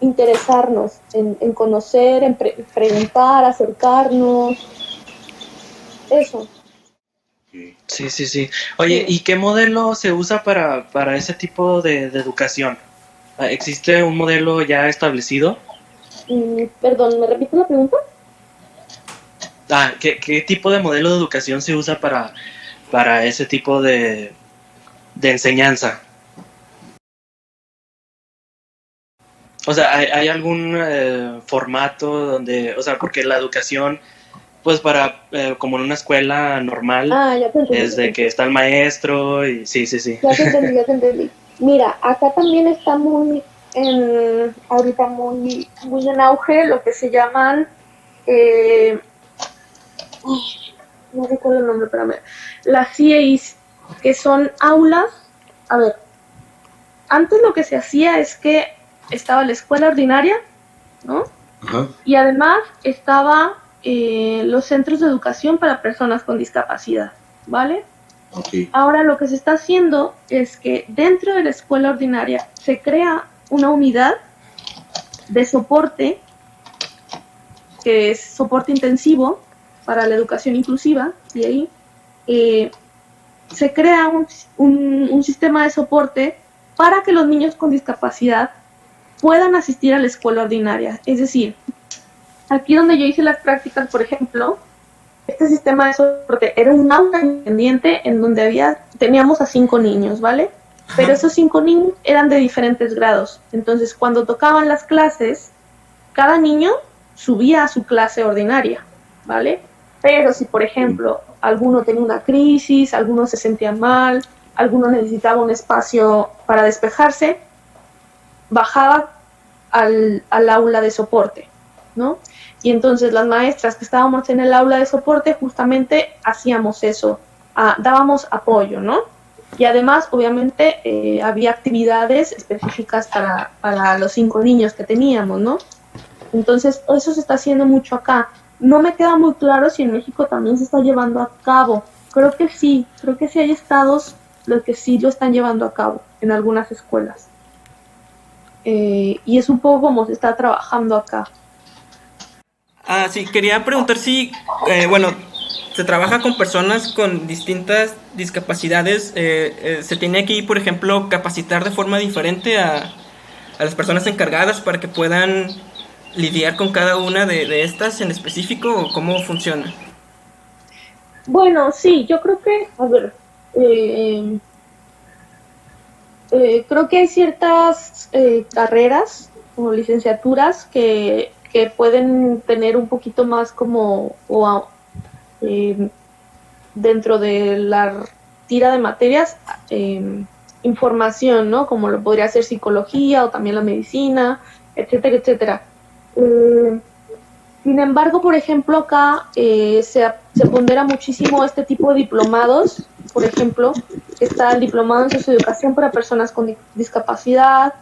interesarnos en conocer, en preguntar, acercarnos, eso. Sí. Oye, ¿y qué modelo se usa para ese tipo de educación? ¿Existe un modelo ya establecido? Perdón, ¿me repite la pregunta? ¿Qué tipo de modelo de educación se usa para ese tipo de enseñanza? O sea, ¿hay algún formato donde, o sea, porque la educación, pues como en una escuela normal, ya te entendí, es de que está el maestro y sí. Ya te entendí. Mira, acá también está ahorita muy en auge lo que se llaman, no recuerdo el nombre, espérame, las CIEIs, que son aulas. A ver, antes lo que se hacía es que estaba la escuela ordinaria, ¿no? Ajá. Y además estaba los centros de educación para personas con discapacidad, ¿vale? Okay. Ahora lo que se está haciendo es que dentro de la escuela ordinaria se crea una unidad de soporte, que es soporte intensivo para la educación inclusiva, y ahí se crea un sistema de soporte para que los niños con discapacidad puedan asistir a la escuela ordinaria. Es decir, aquí donde yo hice las prácticas, por ejemplo, este sistema de soporte era un aula independiente en donde teníamos a 5 niños, ¿vale? Pero esos 5 niños eran de diferentes grados. Entonces, cuando tocaban las clases, cada niño subía a su clase ordinaria, ¿vale? Pero si, por ejemplo, alguno tenía una crisis, alguno se sentía mal, alguno necesitaba un espacio para despejarse, bajaba al aula de soporte, ¿no? Y entonces las maestras que estábamos en el aula de soporte justamente hacíamos eso, dábamos apoyo, ¿no? Y además, obviamente, había actividades específicas para los 5 niños que teníamos, ¿no? Entonces, eso se está haciendo mucho acá. No me queda muy claro si en México también se está llevando a cabo. Creo que sí hay estados los que sí lo están llevando a cabo en algunas escuelas. Y es un poco como se está trabajando acá. Sí, quería preguntar si, bueno, se trabaja con personas con distintas discapacidades. ¿Se tiene aquí, por ejemplo, capacitar de forma diferente a las personas encargadas para que puedan lidiar con cada una de estas en específico, o cómo funciona? Bueno, sí, yo creo que, a ver, creo que hay ciertas carreras o licenciaturas que pueden tener un poquito más como dentro de la tira de materias información, ¿no? Como lo podría ser psicología o también la medicina, etcétera, etcétera. Sin embargo, por ejemplo, acá se pondera muchísimo este tipo de diplomados. Por ejemplo, está el diplomado en socioeducación para personas con discapacidad.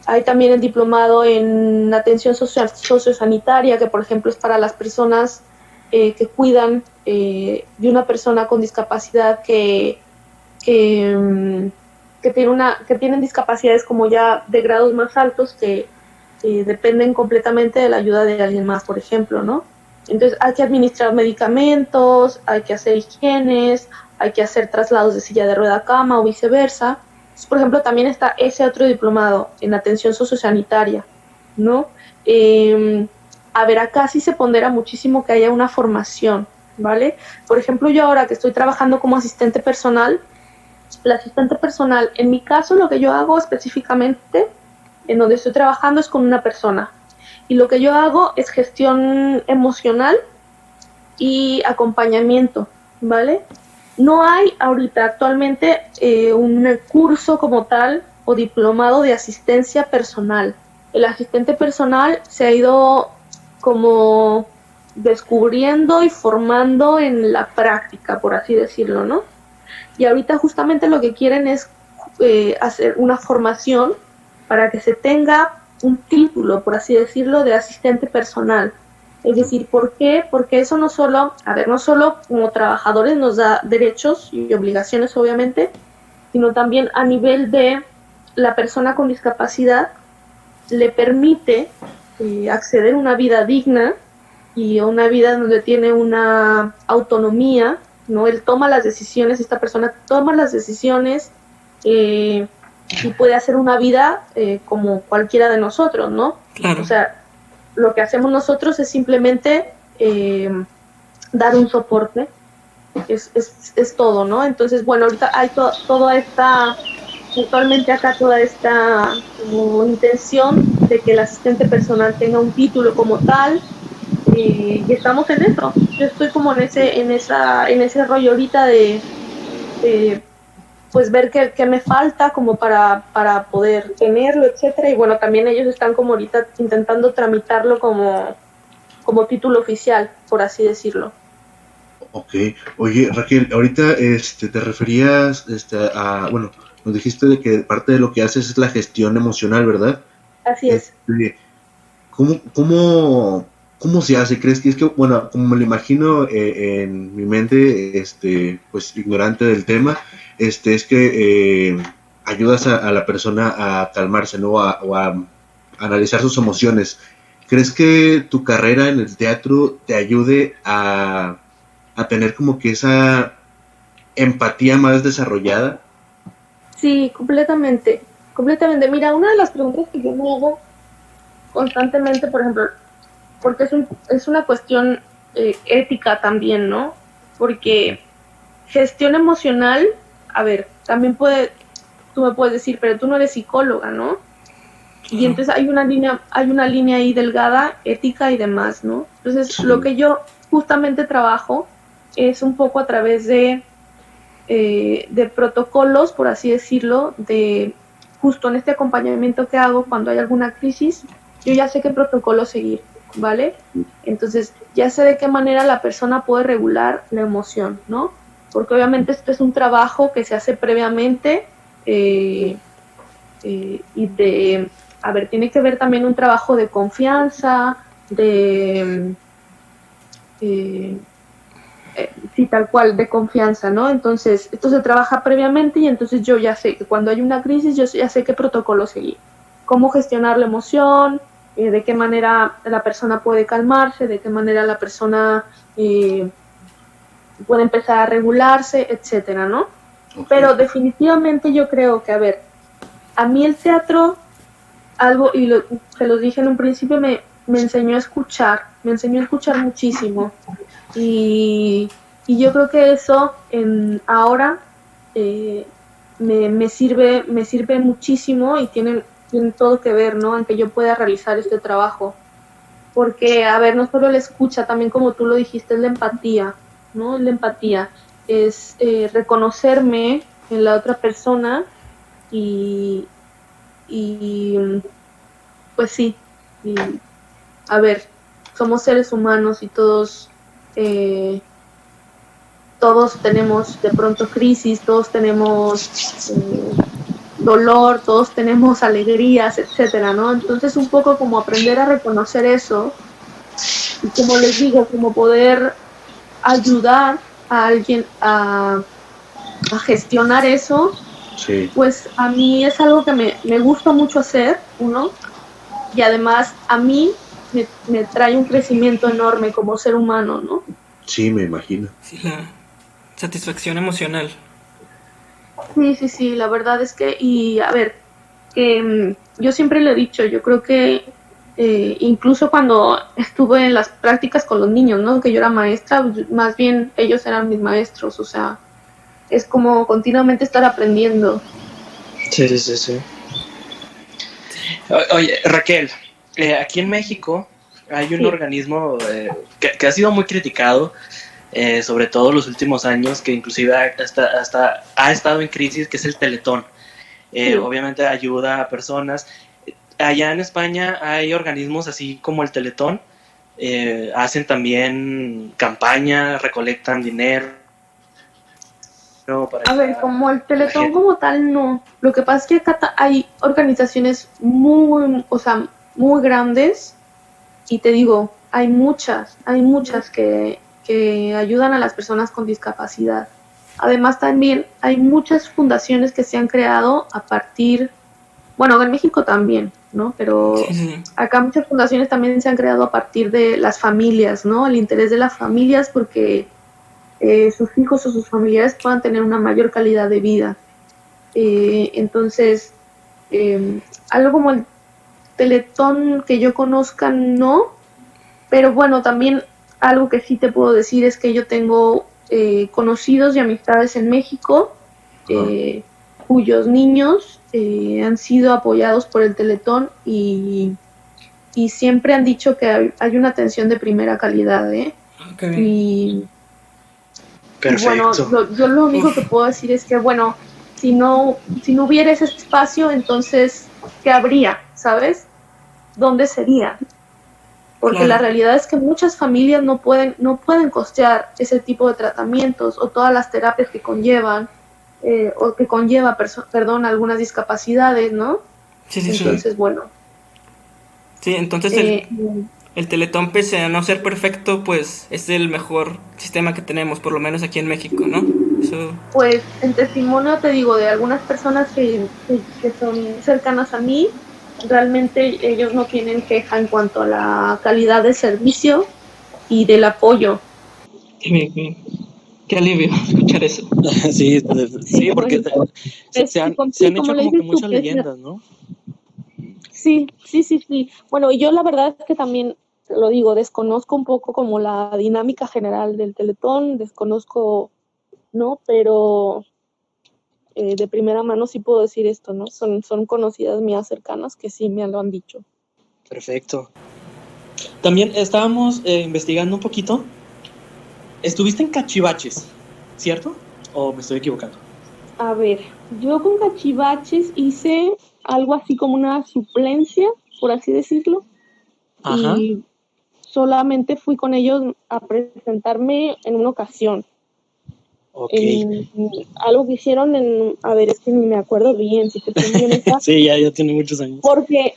Hay también el diplomado en atención sociosanitaria, que por ejemplo es para las personas que cuidan de una persona con discapacidad que tienen discapacidades como ya de grados más altos que dependen completamente de la ayuda de alguien más, por ejemplo, ¿no? Entonces hay que administrar medicamentos, hay que hacer higienes, hay que hacer traslados de silla de rueda a cama o viceversa. Entonces, por ejemplo, también está ese otro diplomado en atención sociosanitaria, ¿no? A ver, acá sí se pondera muchísimo que haya una formación, ¿vale? Por ejemplo, yo ahora que estoy trabajando como asistente personal, la asistente personal, en mi caso, lo que yo hago específicamente en donde estoy trabajando es con una persona. Y lo que yo hago es gestión emocional y acompañamiento, ¿vale? No hay ahorita actualmente un curso como tal o diplomado de asistencia personal. El asistente personal se ha ido como descubriendo y formando en la práctica, por así decirlo, ¿no? Y ahorita justamente lo que quieren es hacer una formación para que se tenga un título, por así decirlo, de asistente personal. Es decir, ¿por qué? Porque eso no solo como trabajadores nos da derechos y obligaciones, obviamente, sino también a nivel de la persona con discapacidad le permite acceder a una vida digna y a una vida donde tiene una autonomía, ¿no? Él toma las decisiones, esta persona toma las decisiones y puede hacer una vida como cualquiera de nosotros, ¿no? Claro. O sea, lo que hacemos nosotros es simplemente dar un soporte, es todo, ¿no? Entonces, bueno, ahorita hay actualmente acá toda esta como intención de que el asistente personal tenga un título como tal, y estamos en eso. Yo estoy como en ese rollo ahorita de pues ver qué me falta como para poder tenerlo, etcétera. Y bueno, también ellos están como ahorita intentando tramitarlo como título oficial, por así decirlo. Ok. Oye, Raquel, ahorita te referías bueno, nos dijiste de que parte de lo que haces es la gestión emocional, ¿verdad? Así es. ¿Cómo se hace? ¿Crees que es que, bueno, como me lo imagino en mi mente, pues ignorante del tema, es que ayudas a la persona a calmarse, ¿no? O a analizar sus emociones. ¿Crees que tu carrera en el teatro te ayude a tener como que esa empatía más desarrollada? Sí, completamente. Mira, una de las preguntas que yo me hago constantemente, por ejemplo, porque es una cuestión ética también, ¿no? Porque gestión emocional, a ver, también tú me puedes decir, pero tú no eres psicóloga, ¿no? Y entonces hay una línea ahí delgada, ética y demás, ¿no? Entonces, Sí. lo que yo justamente trabajo es un poco a través de protocolos, por así decirlo, de justo en este acompañamiento que hago cuando hay alguna crisis, yo ya sé qué protocolo seguir, ¿vale? Entonces, ya sé de qué manera la persona puede regular la emoción, ¿no? Porque obviamente esto es un trabajo que se hace previamente y tiene que ver también un trabajo de confianza, sí, tal cual, de confianza, ¿no? Entonces, esto se trabaja previamente y entonces yo ya sé que cuando hay una crisis, yo ya sé qué protocolo seguir, cómo gestionar la emoción, de qué manera la persona puede calmarse, de qué manera la persona puede empezar a regularse, etcétera, ¿no? Ok. Pero definitivamente yo creo que, a ver, a mí el teatro, se los dije en un principio, me enseñó a escuchar, muchísimo. Y yo creo que eso ahora me sirve muchísimo y tiene todo que ver, ¿no? En que yo pueda realizar este trabajo. Porque, a ver, no solo la escucha, también como tú lo dijiste, es la empatía, ¿no? La empatía es reconocerme en la otra persona y pues sí, y, a ver, somos seres humanos y todos tenemos de pronto crisis, todos tenemos dolor, todos tenemos alegrías, etcétera, ¿no? Entonces un poco como aprender a reconocer eso y, como les digo, como poder ayudar a alguien a gestionar eso, Sí. pues a mí es algo que me gusta mucho hacer, y además a mí me trae un crecimiento enorme como ser humano, ¿no? Sí, me imagino. Sí, la satisfacción emocional. Sí, la verdad es que, y a ver, yo siempre lo he dicho, yo creo que incluso cuando estuve en las prácticas con los niños, ¿no? Que yo era maestra, más bien ellos eran mis maestros, o sea, es como continuamente estar aprendiendo. Sí. Oye, Raquel, aquí en México hay un Sí. organismo que ha sido muy criticado, sobre todo los últimos años, que inclusive hasta ha estado en crisis, que es el Teletón. Sí. Obviamente ayuda a personas. Allá en España hay organismos así como el Teletón, hacen también campañas, recolectan dinero para A ver, ayudar como el a la Teletón gente. como tal, no. Lo que pasa es que acá hay organizaciones muy grandes, y te digo, hay muchas que ayudan a las personas con discapacidad. Además, también hay muchas fundaciones que se han creado a partir, bueno, en México también, ¿no? Pero Sí. acá muchas fundaciones también se han creado a partir de las familias, ¿no? El interés de las familias porque sus hijos o sus familiares puedan tener una mayor calidad de vida. Entonces, algo como el Teletón que yo conozca, no, pero bueno, también algo que sí te puedo decir es que yo tengo conocidos y amistades en México cuyos niños han sido apoyados por el Teletón y siempre han dicho que hay una atención de primera calidad, Okay. Y bueno, Perfecto. yo lo único que puedo decir es que, bueno, si no hubiera ese espacio, entonces, ¿qué habría? ¿Sabes? ¿Dónde sería? Porque la Claro. realidad es que muchas familias no pueden costear ese tipo de tratamientos o todas las terapias que conllevan, o que conlleva, algunas discapacidades, ¿no? Sí. Sí. Entonces, bueno, Sí, entonces eh, el Teletón, pese a no ser perfecto, pues es el mejor sistema que tenemos, por lo menos aquí en México, ¿no? Eso, pues en testimonio te digo de algunas personas que son cercanas a mí, realmente ellos no tienen queja en cuanto a la calidad del servicio y del apoyo. qué alivio escuchar eso. Sí, Sí, sí, porque bueno, se sí, han como hecho le como que dices tú, muchas pues, leyendas, ¿no? sí. Bueno, y yo la verdad es que también lo digo, desconozco un poco como la dinámica general del Teletón, desconozco, ¿no? Pero de primera mano sí puedo decir esto, ¿no? Son conocidas mías cercanas que sí me lo han dicho. Perfecto. También estábamos investigando un poquito. Estuviste en Cachivaches, ¿cierto? ¿O me estoy equivocando? A ver, yo con Cachivaches hice algo así como una suplencia, por así decirlo. Ajá. Y solamente fui con ellos a presentarme en una ocasión. Ok. En algo que hicieron a ver, es que ni me acuerdo bien, si te soy muy honesta. Sí, ya tiene muchos años. Porque,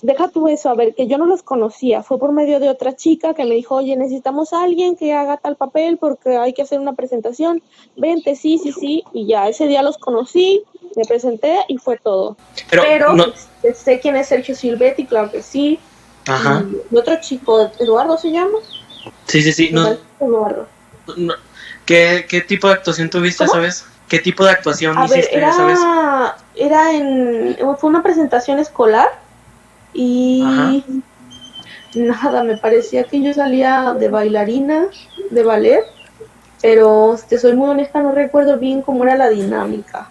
deja tú eso, a ver, que yo no los conocía, fue por medio de otra chica que me dijo, oye, necesitamos a alguien que haga tal papel porque hay que hacer una presentación, vente, sí, y ya, ese día los conocí, me presenté y fue todo. Pero no. Sé quién es Sergio Silvetti, claro que sí. Ajá. Y otro chico, ¿Eduardo se llama? Sí. No. Eduardo. No. ¿Qué tipo de actuación tuviste, ¿Cómo? sabes? ¿Qué tipo de actuación hiciste, sabes? Fue una presentación escolar y nada, me parecía que yo salía de bailarina, de ballet, pero te soy muy honesta, no recuerdo bien cómo era la dinámica.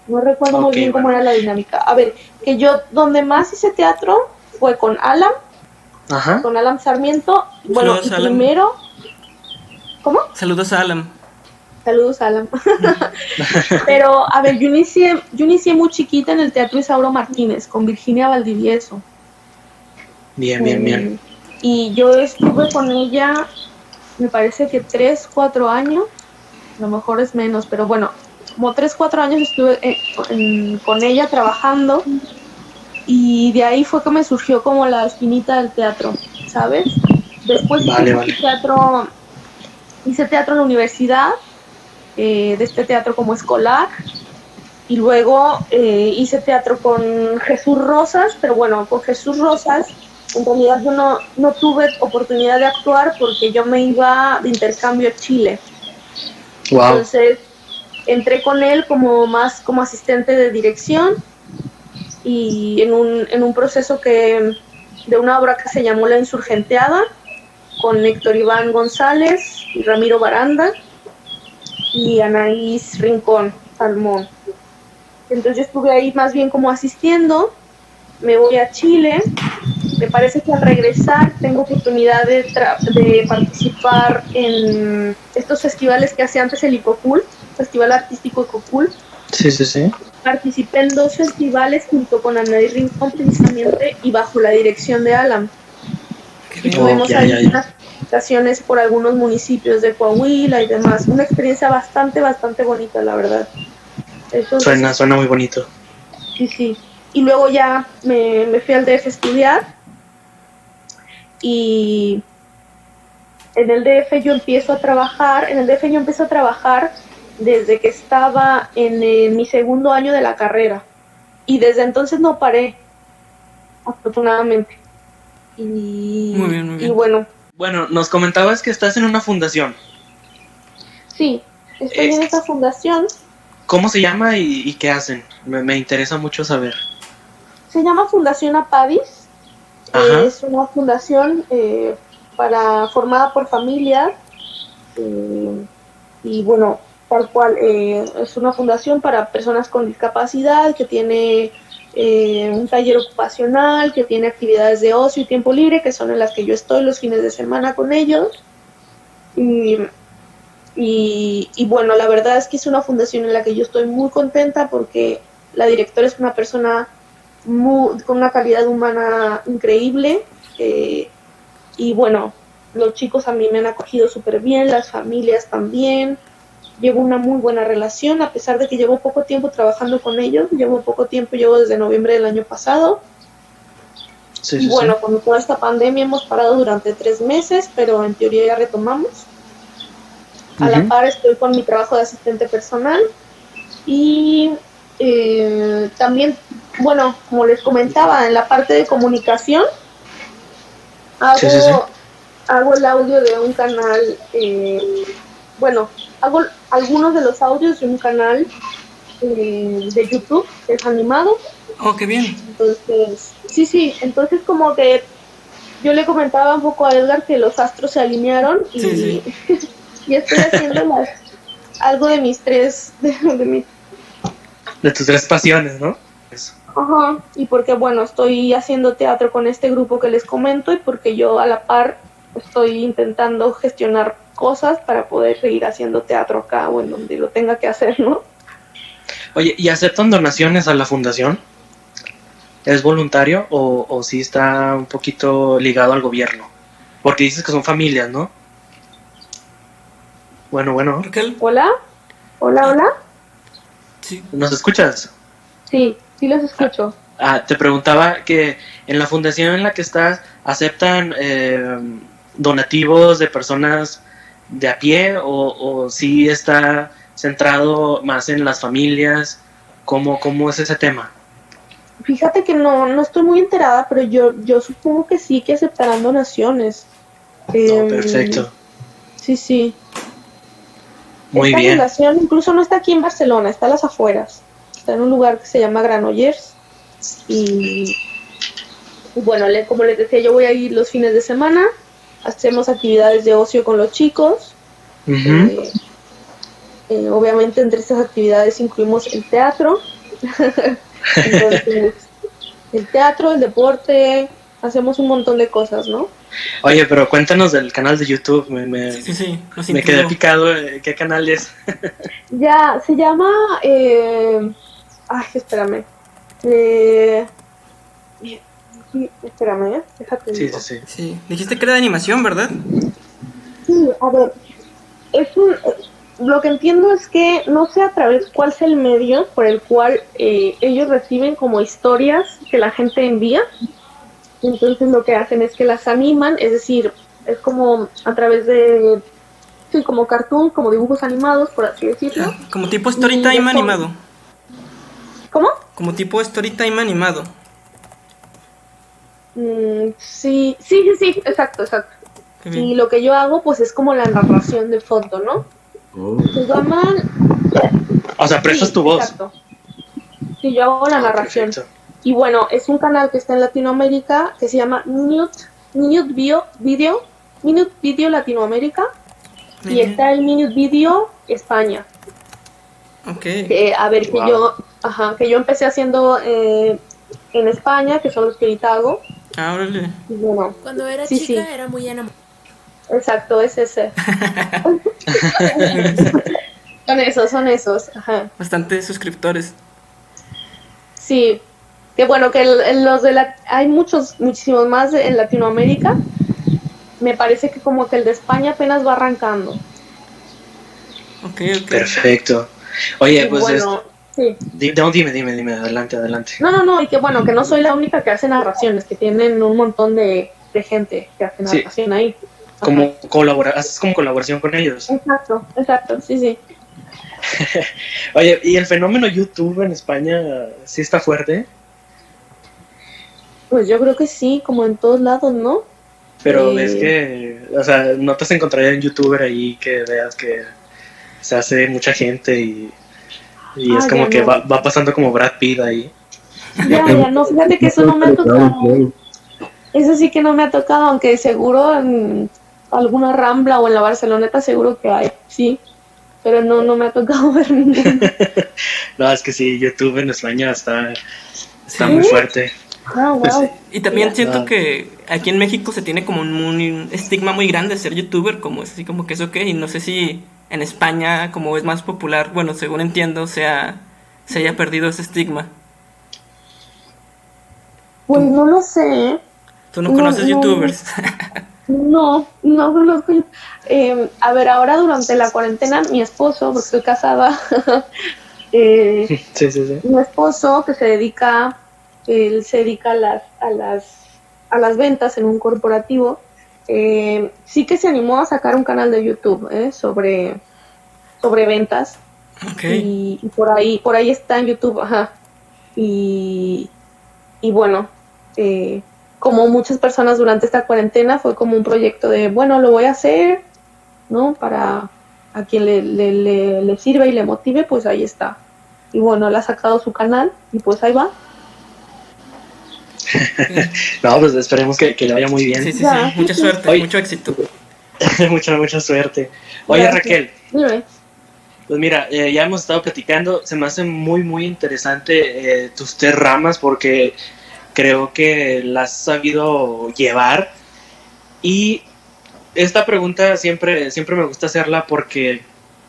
No recuerdo muy bien cómo era la dinámica. A ver, que yo donde más hice teatro fue con Alan, con Alan Sarmiento. Bueno, Saludos, y Alan. primero... ¿Cómo? Saludos a Alan. Saludos, Alan. Pero, a ver, yo inicié muy chiquita en el Teatro Isauro Martínez, con Virginia Valdivieso. Bien. Y yo estuve con ella, me parece que 3-4 años, a lo mejor es menos, pero bueno, como 3-4 años estuve con ella trabajando, y de ahí fue que me surgió como la espinita del teatro, ¿sabes? Después hice teatro en la universidad, de este teatro como escolar, y luego hice teatro con Jesús Rosas, pero bueno, con Jesús Rosas en realidad yo no tuve oportunidad de actuar porque yo me iba de intercambio a Chile. Wow. Entonces entré con él como asistente de dirección y en un proceso de una obra que se llamó La Insurgenteada, con Héctor Iván González y Ramiro Baranda y Anaís Rincón Salmón. Entonces yo estuve ahí más bien como asistiendo, me voy a Chile, me parece que al regresar tengo oportunidad de participar en estos festivales que hacía antes el ICOCUL, Festival Artístico ICOCUL. Sí. Participé en 2 festivales junto con Anaís Rincón precisamente y bajo la dirección de Alan. Y tuvimos ahí unas presentaciones por algunos municipios de Coahuila y demás. Una experiencia bastante bonita, la verdad. Entonces, suena muy bonito. Sí. Y luego ya me fui al DF a estudiar y en el DF yo empiezo a trabajar desde que estaba en mi segundo año de la carrera y desde entonces no paré, afortunadamente. Muy bien. Y bueno. Bueno, nos comentabas que estás en una fundación. Sí, estoy en esta fundación. ¿Cómo se llama y qué hacen? Me interesa mucho saber. Se llama Fundación Apadis. Es una fundación formada por familias y bueno, tal cual, es una fundación para personas con discapacidad que tiene un taller ocupacional, que tiene actividades de ocio y tiempo libre, que son en las que yo estoy los fines de semana con ellos. Y bueno, la verdad es que es una fundación en la que yo estoy muy contenta porque la directora es una persona con una calidad humana increíble, y bueno, los chicos a mí me han acogido súper bien, las familias también. Llevo una muy buena relación, a pesar de que llevo poco tiempo trabajando con ellos, llevo desde noviembre del año pasado. Y bueno, con toda esta pandemia hemos parado durante 3 meses, pero en teoría ya retomamos. A la par estoy con mi trabajo de asistente personal y también, bueno, como les comentaba, en la parte de comunicación hago el audio de un canal, hago algunos de los audios de un canal de YouTube, que es animado. Oh, qué bien. Entonces, entonces como que yo le comentaba un poco a Edgar que los astros se alinearon y estoy haciendo algo de mis De tus tres pasiones, ¿no? Eso. Ajá, y porque bueno, estoy haciendo teatro con este grupo que les comento y porque yo a la par estoy intentando gestionar cosas para poder seguir haciendo teatro acá o en donde lo tenga que hacer, ¿no? Oye, ¿y aceptan donaciones a la fundación? ¿Es voluntario o sí está un poquito ligado al gobierno? Porque dices que son familias, ¿no? Bueno. Raquel, Hola, hola. sí. ¿Nos escuchas? Sí, sí los escucho. Te preguntaba que en la fundación en la que estás, ¿aceptan donativos de personas de a pie o sí está centrado más en las familias? ¿Cómo es ese tema? Fíjate que no estoy muy enterada, pero yo supongo que sí que aceptarán donaciones. Perfecto. Sí. Muy Esta bien. fundación incluso no está aquí en Barcelona, está a las afueras. Está en un lugar que se llama Granollers. Y bueno, como les decía, yo voy a ir los fines de semana. Hacemos actividades de ocio con los chicos. Ujú. Obviamente entre estas actividades incluimos el teatro. Entonces, el teatro, el deporte, hacemos un montón de cosas, ¿no? Oye, pero cuéntanos del canal de YouTube. Sí, nos Me intrigó. quedé picado. ¿Qué canal es? Ya, se llama... espérame. Espérame, déjate. Sí. Sí, dijiste que era de animación, ¿verdad? Sí, a ver, lo que entiendo es que no sé a través cuál es el medio por el cual ellos reciben como historias que la gente envía. Entonces lo que hacen es que las animan, es decir, es como a través de, sí, como cartoon, como dibujos animados, por así decirlo. Como tipo storytime animado. ¿Cómo? Como tipo storytime animado. Sí, exacto. Qué bien. Y lo que yo hago pues es como la narración de fondo, ¿no? Oh. Se llaman... O sea, prestas Sí, tu voz. exacto. Sí, yo hago la narración. Perfecto. Y bueno, es un canal que está en Latinoamérica que se llama Minute Video Latinoamérica y está el Minute Video España. Ok. Que yo empecé haciendo en España, que son los que ahorita hago. Órale. Y bueno, Cuando era sí, chica sí. era muy enamorada. Exacto, es ese. Son esos. Ajá. Bastantes suscriptores. Sí. Que bueno, que hay muchísimos más en Latinoamérica. Me parece que como que el de España apenas va arrancando. Ok. Perfecto. Oye, Y pues bueno, sí. dime, adelante. No, y que bueno, que no soy la única que hace narraciones, que tienen un montón de gente que hace Sí. narración ahí. Ajá. Como haces como colaboración con ellos. Exacto, sí. Oye, ¿y el fenómeno YouTube en España sí está fuerte? Pues yo creo que sí, como en todos lados, ¿no? Pero es que, o sea, no te has encontrado un youtuber ahí que veas que se hace mucha gente y es como ya que no. va pasando como Brad Pitt ahí. Ya, no, fíjate que eso no me ha tocado. Eso sí que no me ha tocado, aunque seguro en alguna Rambla o en la Barceloneta seguro que hay, sí. Pero no me ha tocado ver ninguno. No, es que sí, YouTube en España está Sí. muy fuerte. Ah, wow. Y también Ya. siento que aquí en México se tiene como un estigma muy grande ser youtuber, como es así como que es ok, y no sé si en España, como es más popular, bueno, según entiendo, se haya perdido ese estigma. Pues no lo sé. ¿Tú no conoces youtubers? No conozco. A ver, ahora durante la cuarentena, mi esposo, porque estoy casada, Sí. mi esposo él se dedica a las ventas en un corporativo, sí que se animó a sacar un canal de YouTube sobre ventas. Ok. Y por ahí está en YouTube, ajá. Y bueno, como muchas personas durante esta cuarentena fue como un proyecto de, bueno, lo voy a hacer, ¿no? Para a quien le sirva y le motive, pues ahí está. Y bueno, él ha sacado su canal y pues ahí va. No, pues esperemos que le vaya muy bien. Sí. Ya. Mucha suerte, Oye. mucho éxito. mucha suerte. Oye, Gracias. Raquel, Dime. Pues mira, ya hemos estado platicando, se me hace muy, muy interesante tus 3 ramas porque creo que las has sabido llevar. Y esta pregunta siempre me gusta hacerla porque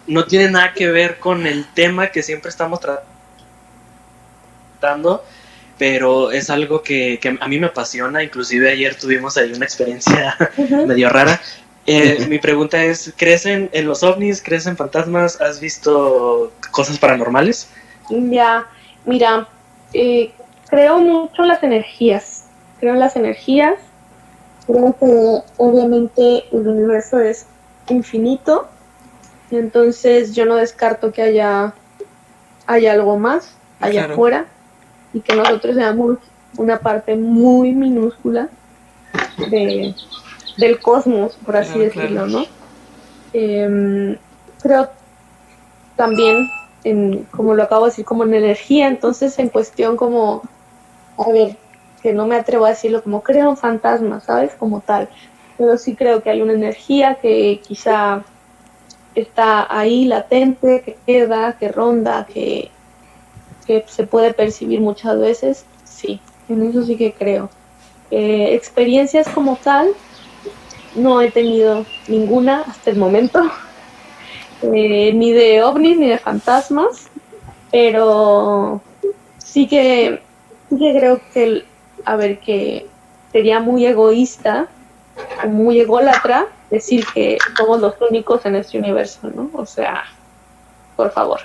no tiene nada que ver con el tema que siempre estamos tratando, pero es algo que a mí me apasiona. Inclusive ayer tuvimos ahí una experiencia medio rara. Mi pregunta es, ¿crees en los ovnis? ¿Crees en fantasmas? ¿Has visto cosas paranormales? Ya, mira, creo mucho en las energías. Creo en las energías. Creo que obviamente el universo es infinito. Entonces yo no descarto que haya algo más allá Claro. afuera y que nosotros seamos una parte muy minúscula del cosmos, por así Claro, decirlo, claro. ¿no? Creo también, como lo acabo de decir, como en energía. Entonces en cuestión como, a ver, que no me atrevo a decirlo como creo en fantasmas, ¿sabes? Como tal. Pero sí creo que hay una energía que quizá está ahí latente, que queda, que ronda, que se puede percibir muchas veces. Sí, en eso sí que creo. Experiencias como tal, no he tenido ninguna hasta el momento, ni de ovnis ni de fantasmas, pero sí que creo que, que sería muy egoísta, muy ególatra decir que somos los únicos en este universo, ¿no? O sea, por favor.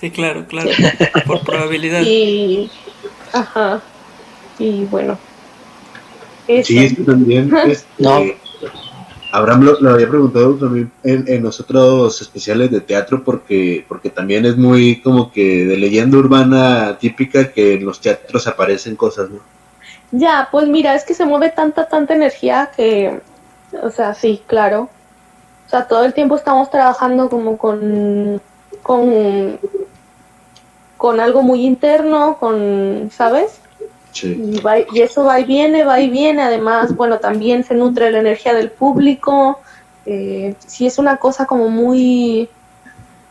Sí, claro, claro. Por probabilidad. Ajá, y bueno, eso. Sí, es que también, No. Abraham lo había preguntado también en los otros especiales de teatro porque también es muy como que de leyenda urbana típica que en los teatros aparecen cosas, ¿no? Ya, pues mira, es que se mueve tanta energía que, o sea, sí, claro. O sea, todo el tiempo estamos trabajando como con algo muy interno, ¿sabes? Sí. Y eso va y viene, además, bueno, también se nutre la energía del público. Sí, es una cosa como muy,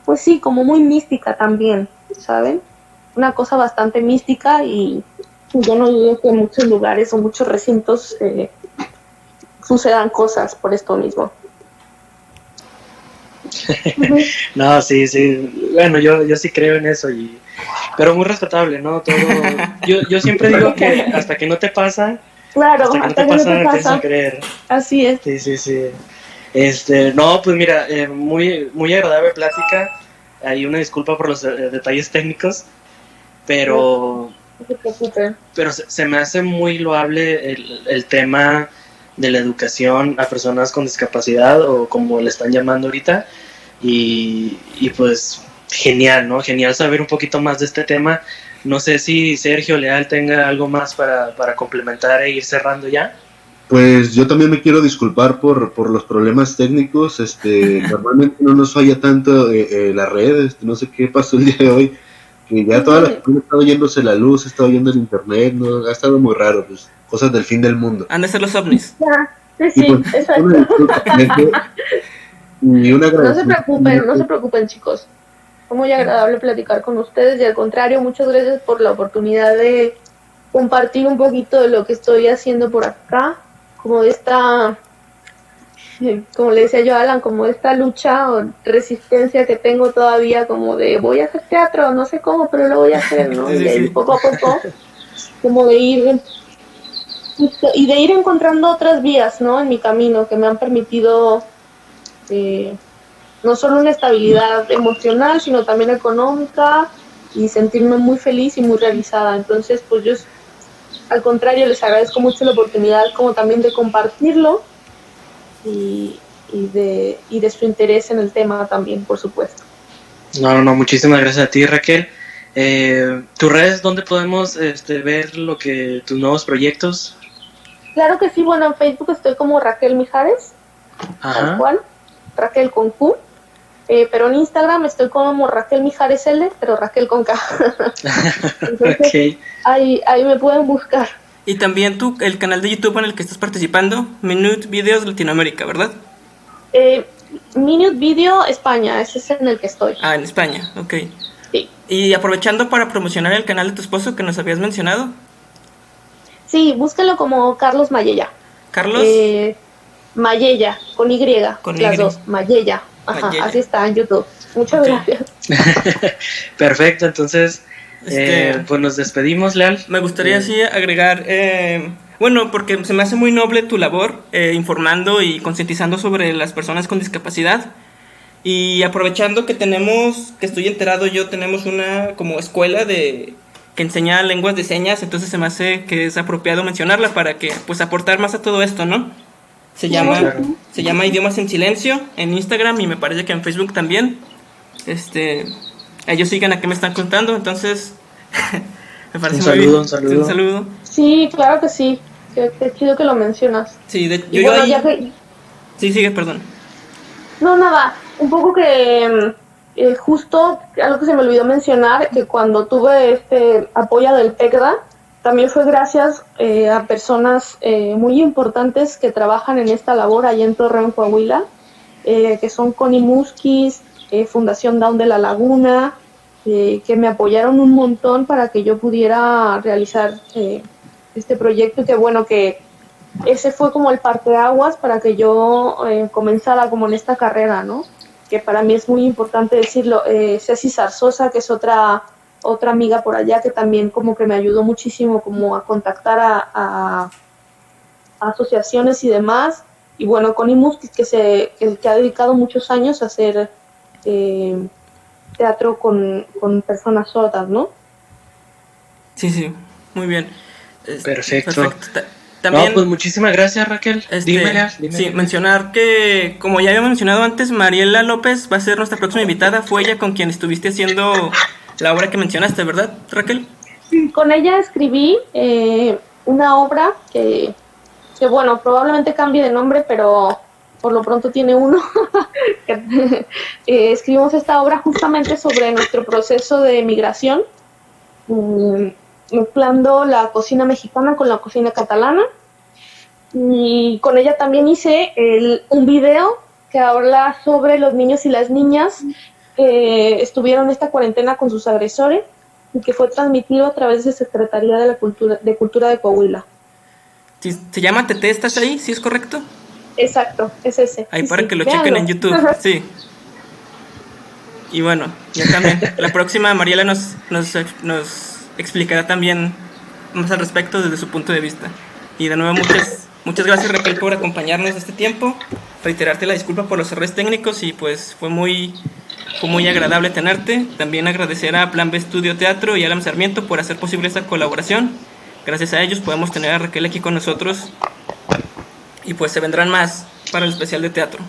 pues sí, como muy mística también, ¿saben? Una cosa bastante mística y yo no dudo que en muchos lugares o muchos recintos sucedan cosas por esto mismo. No, sí, bueno, yo sí creo en eso, pero muy respetable, ¿no? Todo, yo siempre digo que hasta que no te pasa, claro, hasta que no te pasa, empiezas a creer. Así es. Sí. No, pues mira, muy, muy agradable plática. Hay una disculpa por los detalles técnicos, pero No se preocupen. pero se me hace muy loable el tema de la educación a personas con discapacidad, o como le están llamando ahorita, y pues genial, ¿no? Genial saber un poquito más de este tema. No sé si Sergio Leal tenga algo más para complementar e ir cerrando ya. Pues yo también me quiero disculpar por los problemas técnicos. Normalmente no nos falla tanto la red. No sé qué pasó el día de hoy, que ya toda la semana ha estado yéndose la luz, ha estado yendo el internet, ¿no? Ha estado muy raro, pues cosas del fin del mundo. Han de ser los ovnis. Ya, sí, Y pues, exacto. una disculpa con eso, y un No se agradecimiento. preocupen, chicos. Fue muy agradable platicar con ustedes y al contrario, muchas gracias por la oportunidad de compartir un poquito de lo que estoy haciendo por acá, como le decía yo a Alan, como esta lucha o resistencia que tengo todavía, como de voy a hacer teatro, no sé cómo, pero lo voy a hacer, ¿no? Sí, Y ahí sí. poco a poco, como de ir encontrando otras vías, ¿no? En mi camino que me han permitido no solo una estabilidad emocional, sino también económica y sentirme muy feliz y muy realizada. Entonces, pues yo al contrario les agradezco mucho la oportunidad como también de compartirlo y de su interés en el tema también, por supuesto. No, muchísimas gracias a ti, Raquel. ¿Tus redes dónde podemos ver tus nuevos proyectos? Claro que sí, bueno, en Facebook estoy como Raquel Mijares, tal cual, Raquel con Q, pero en Instagram estoy como Raquel Mijares L, pero Raquel con K. Entonces, Okay. ahí me pueden buscar. Y también el canal de YouTube en el que estás participando, Minute Videos Latinoamérica, ¿verdad? Minute Video España, ese es en el que estoy. Ah, en España, ok. Sí. Y aprovechando para promocionar el canal de tu esposo que nos habías mencionado. Sí, búsquelo como Carlos Mayella. Carlos. Mayella, con Y, Con las Y. dos, Mayella. Ajá, Mayella. así está en YouTube. Muchas Ok. gracias. Perfecto, entonces pues nos despedimos, Leal. Me gustaría así agregar, bueno, porque se me hace muy noble tu labor informando y concientizando sobre las personas con discapacidad. Y aprovechando que estoy enterado yo, tenemos una como escuela que enseña lenguas de señas, entonces se me hace que es apropiado mencionarla para que pues aportar más a todo esto, ¿no? Se llama Idiomas en Silencio en Instagram y me parece que en Facebook también. Ellos sigan a qué me están contando, entonces me parece muy bien. Un saludo. Sí, claro que sí. Qué chido que lo mencionas. Sí, Y bueno, ya que... Sí, sigue, perdón. No, nada, un poco que justo algo que se me olvidó mencionar, que cuando tuve este apoyo del PECDA, también fue gracias a personas muy importantes que trabajan en esta labor allá en Torreón, Coahuila, que son Connie Musquiz, Fundación Down de la Laguna, que me apoyaron un montón para que yo pudiera realizar este proyecto, y que bueno, que ese fue como el parteaguas para que yo comenzara como en esta carrera, ¿no? Que para mí es muy importante decirlo. Ceci Zarzosa, que es otra amiga por allá, que también como que me ayudó muchísimo como a contactar a asociaciones y demás. Y bueno, Connie Musquiz, que ha dedicado muchos años a hacer teatro con personas sordas, ¿no? Sí, muy bien. Perfecto. También, no, pues muchísimas gracias, Raquel. Dime. Sí, mencionar que, como ya había mencionado antes, Mariela López va a ser nuestra próxima invitada. Fue ella con quien estuviste haciendo la obra que mencionaste, ¿verdad, Raquel? Con ella escribí una obra que bueno, probablemente cambie de nombre, pero por lo pronto tiene uno. Escribimos esta obra justamente sobre nuestro proceso de migración, mezclando la cocina mexicana con la cocina catalana. Y con ella también hice un video que habla sobre los niños y las niñas que estuvieron esta cuarentena con sus agresores y que fue transmitido a través de Secretaría de Cultura de Coahuila. ¿Se llama Tete? ¿Estás ahí? ¿Sí es correcto? Exacto, es ese. Ahí sí, para sí, que lo véanlo. chequen en YouTube, sí. Y bueno, ya también, la próxima Mariela nos explicará también más al respecto desde su punto de vista. Y de nuevo muchas gracias, Raquel, por acompañarnos este tiempo. Reiterarte la disculpa por los errores técnicos y pues fue muy agradable tenerte. También agradecer a Plan B Estudio Teatro y a Alan Sarmiento por hacer posible esta colaboración. Gracias a ellos podemos tener a Raquel aquí con nosotros y pues se vendrán más para el especial de teatro.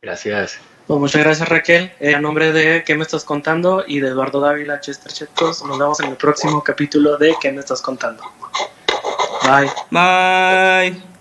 Gracias. Pues muchas gracias, Raquel. A nombre de ¿Qué me estás contando? Y de Eduardo Dávila, Chester Chetos, nos vemos en el próximo capítulo de ¿Qué me estás contando? Bye. Bye.